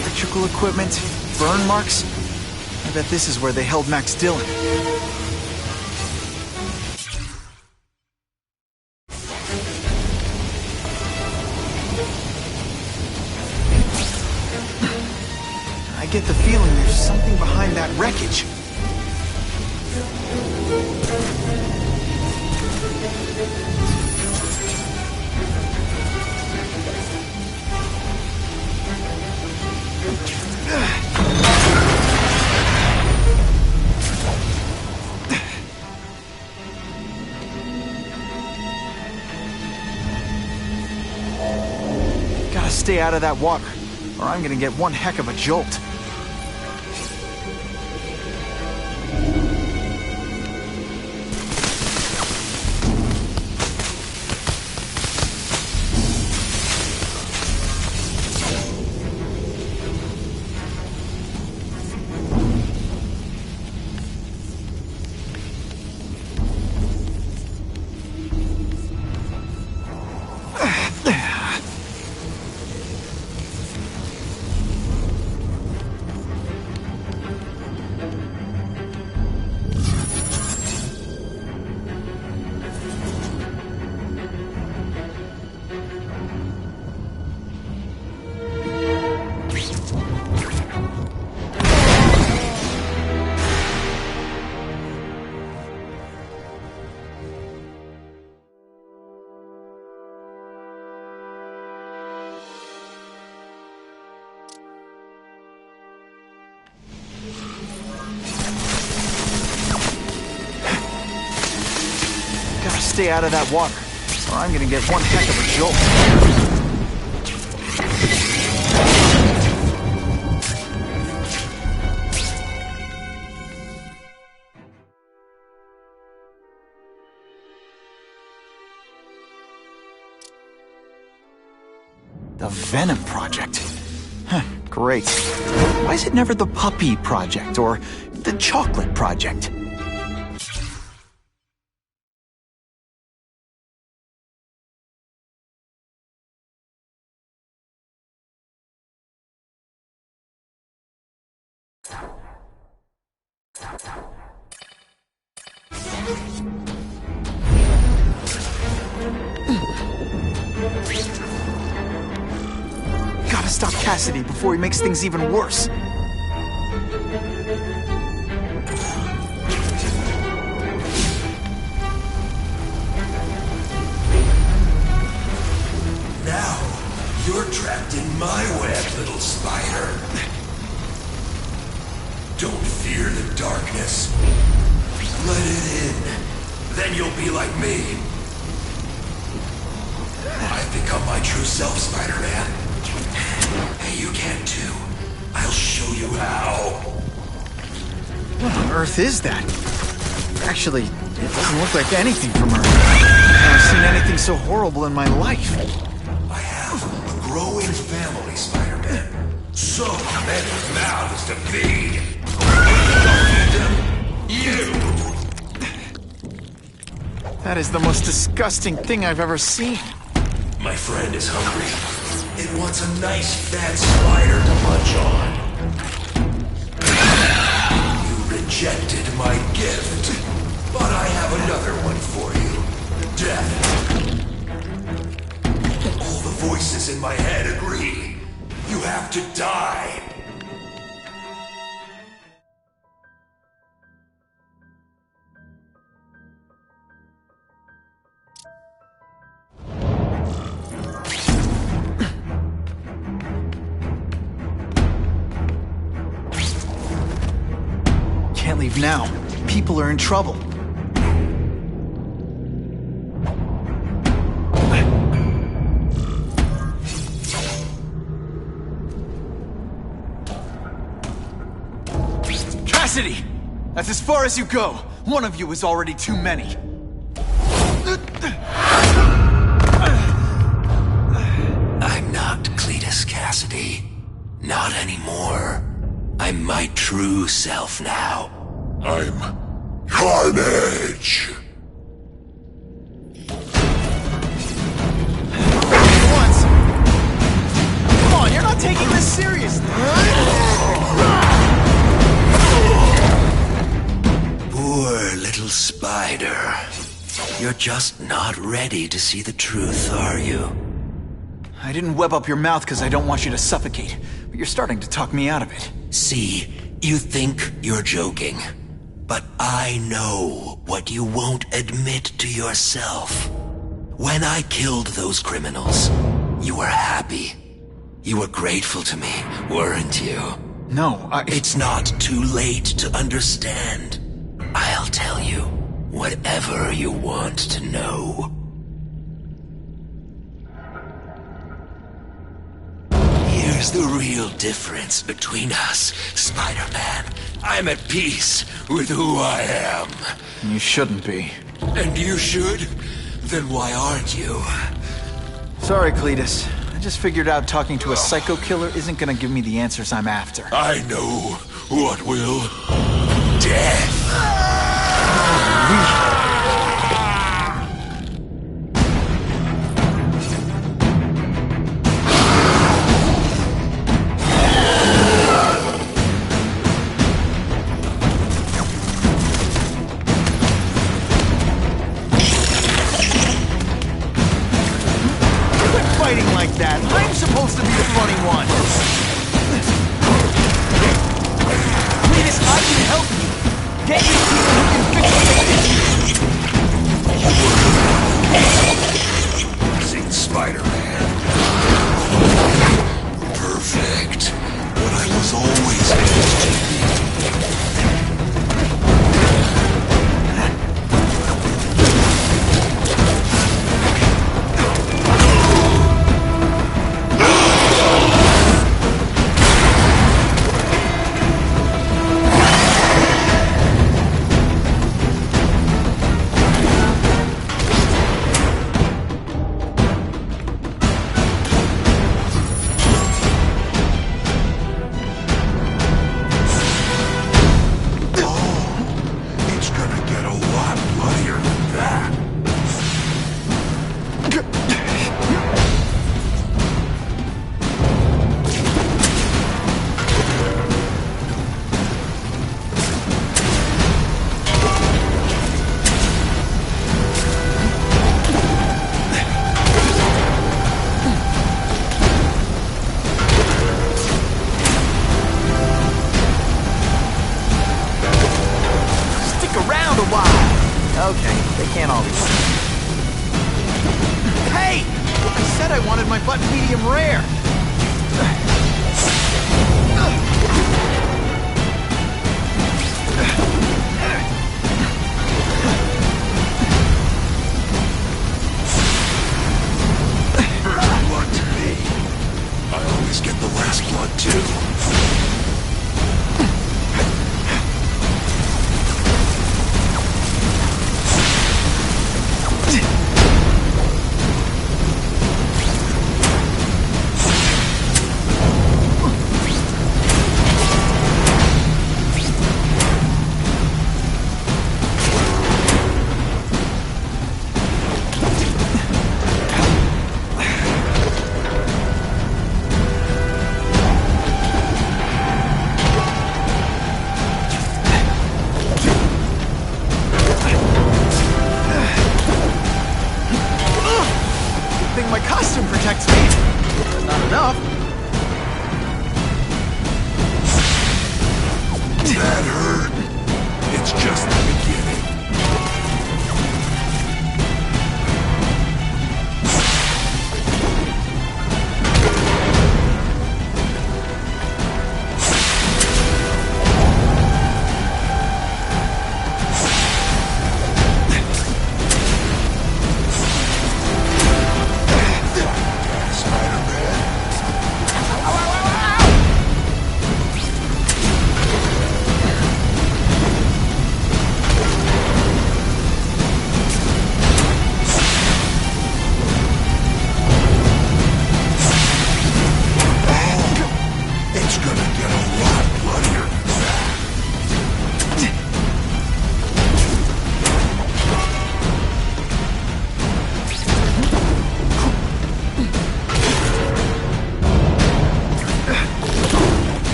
Electrical equipment, burn marks. I bet this is where they held Max Dillon. I get the feeling there's something behind that wreckage. Gotta stay out of that water, or I'm gonna get one heck of a jolt. Gotta stay out of that water, or I'm gonna get one heck of a jolt. The Venom Project. Huh, great. Why is it never the Puppy Project or the Chocolate Project? Gotta stop Cassidy before he makes things even worse. Now, you're trapped in my web, little spider. Don't fear the darkness. Let it in. Then you'll be like me. I've become my true self, Spider-Man. Hey, you can too. I'll show you how. What on earth is that? Actually, it doesn't look like anything from Earth. I've never seen anything so horrible in my life. I have a growing family, Spider-Man. So many mouths to feed. You! That is the most disgusting thing I've ever seen. My friend is hungry. It wants a nice fat spider to munch on. You rejected my gift, but I have another one for you. Death. All the voices in my head agree. You have to die. But I have a better plan. I'll make you Can't leave now. People are in trouble. Cassidy! That's as far as you go. One of you is already too many. I'm not Cletus Cassidy. Not anymore. I'm my true self now. I'm Carnage! Once. Come on, you're not taking this seriously. Poor little spider. You're just not ready to see the truth, are you? I didn't web up your mouth because I don't want you to suffocate, but you're starting to talk me out of it. See, you think you're joking. But I know what you won't admit to yourself. When I killed those criminals, you were happy. You were grateful to me, weren't you? No, It's not too late to understand. I'll tell you whatever you want to know. Here's the real difference between us, Spider-Man. I'm at peace with who I am. You shouldn't be. And you should? Then why aren't you? Sorry, Cletus. I just figured out talking to a psycho killer isn't gonna give me the answers I'm after. I know what will. Death! Fighting like that. I'm supposed to be the funny one. Cletus, I can help you. Get you people who can fix it. Seen Spider-Man. Perfect. What I was always Okay, they can't all be. Hey! I said I wanted my button medium rare.